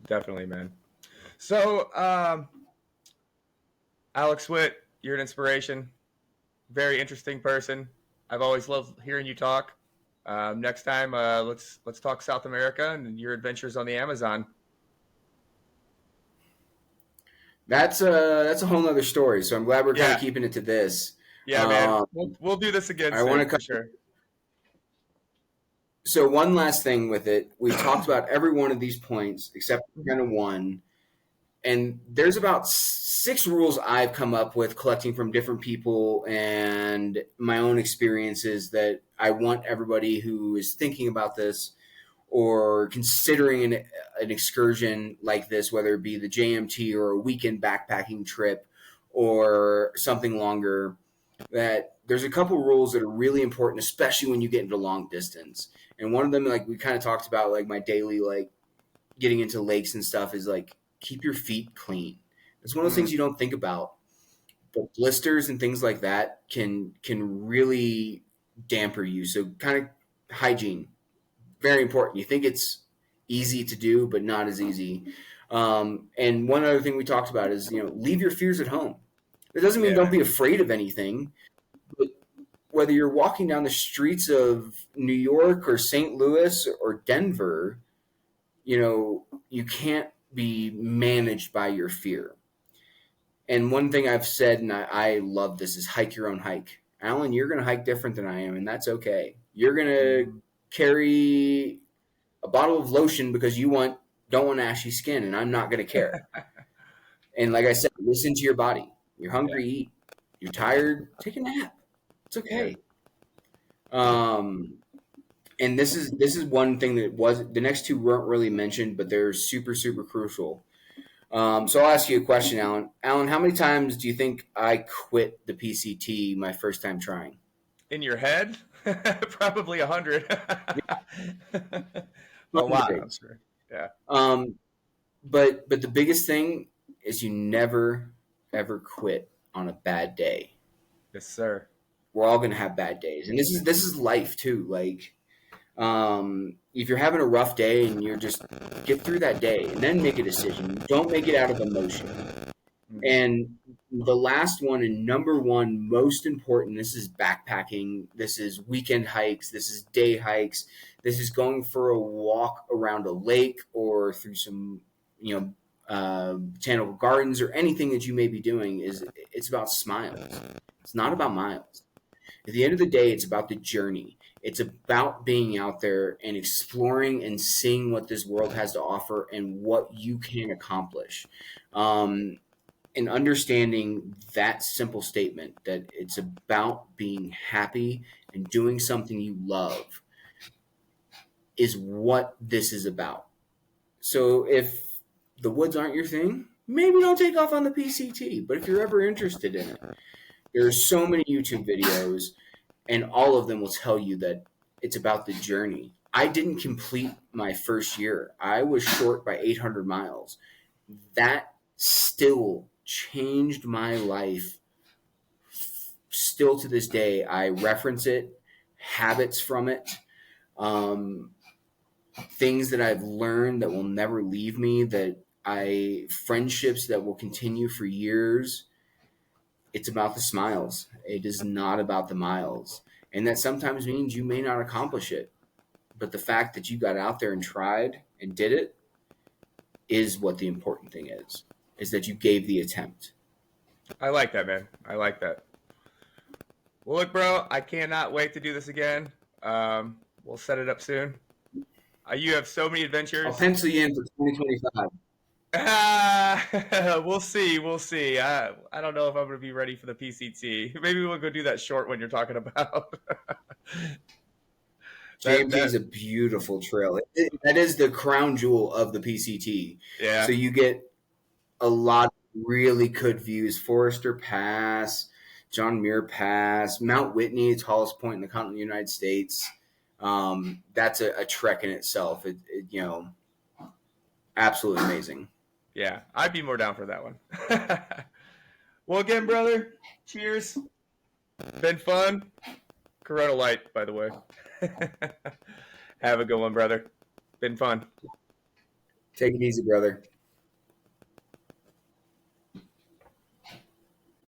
Definitely, man. So, Alex Wit, you're an inspiration. Very interesting person. I've always loved hearing you talk. Next time, let's talk South America and your adventures on the Amazon. that's a whole nother story. So I'm glad we're kind of Yeah, keeping it to this. yeah, man. Um, We'll do this again I want soon to for sure. So one last thing with it, we've talked about every one of these points except for kind of one, and there's about six rules I've come up with collecting from different people and my own experiences that I want everybody who is thinking about this or considering an excursion like this, whether it be the JMT or a weekend backpacking trip or something longer, that there's a couple rules that are really important, especially when you get into long distance. And one of them, like we kind of talked about, like my daily, like getting into lakes and stuff, is like keep your feet clean. It's one of those things Mm, you don't think about, but blisters and things like that can really damper you. So kind of hygiene, very important. You think it's easy to do, but not as easy. And one other thing we talked about is, leave your fears at home. It doesn't mean yeah, don't man. be afraid of anything, but whether you're walking down the streets of New York or St. Louis or Denver, you can't be managed by your fear. And one thing I've said, and I love this, is hike your own hike. Alan, you're going to hike different than I am, and that's okay. You're going to Mhm. carry a bottle of lotion because you don't want ashy skin, and I'm not going to care. And like I said, listen to your body. You're Yeah, hungry, eat. You're tired, take a nap. It's yeah. okay. Um, and this is one thing that was the next two weren't really mentioned, but they're super super crucial. So I'll ask you a question, Alan. Alan, how many times do you think I quit the PCT my first time trying? In your head, probably 100. A lot, I'm Hundreds. sure. Yeah. Um, but the biggest thing is you never ever quit on a bad day. Yes, sir. We're all gonna have bad days, and this is life too. Like, if you're having a rough day and you're just get through that day and then make a decision. Don't make it out of emotion. Mhm. And the last one and number one most important, this is backpacking, this is weekend hikes, this is day hikes, this is going for a walk around a lake or through some, botanical gardens or anything that you may be doing, is it's about smiles. It's not about miles. At the end of the day, it's about the journey. It's about being out there and exploring and seeing what this world has to offer and what you can accomplish. Um, and understanding that simple statement that it's about being happy and doing something you love is what this is about. So if the woods aren't your thing, maybe don't take off on the PCT. But if you're ever interested in it, there's so many YouTube videos, and all of them will tell you that it's about the journey. I didn't complete my first year. I was short by 800 miles. That still changed my life. Still to this day, I reference it, habits from it, um, things that I've learned that will never leave me, friendships that will continue for years. It's about the smiles. It is not about the miles. And that sometimes means you may not accomplish it. But the fact that you got out there and tried and did it is what the important thing is that you gave the attempt. I like that, man. I like that. Well, look, bro, I cannot wait to do this again. We'll set it up soon. You have so many I'll adventures. pencil you in for 2025. We'll see. We'll see. I don't know if I'm going to be ready for the PCT. Maybe we'll go do that short one you're talking about. JMT that is a beautiful trail. That is the crown jewel of the PCT. So yeah. you get a lot of really good views. Forester Pass, John Muir Pass, Mount Whitney, tallest point in the continental United States. That's a trek in itself. Absolutely amazing. Yeah, I'd be more down for that one. Well, again, brother, cheers. Been fun. Corona Light, by the way. Have a good one, brother. Been fun. Take it easy, brother.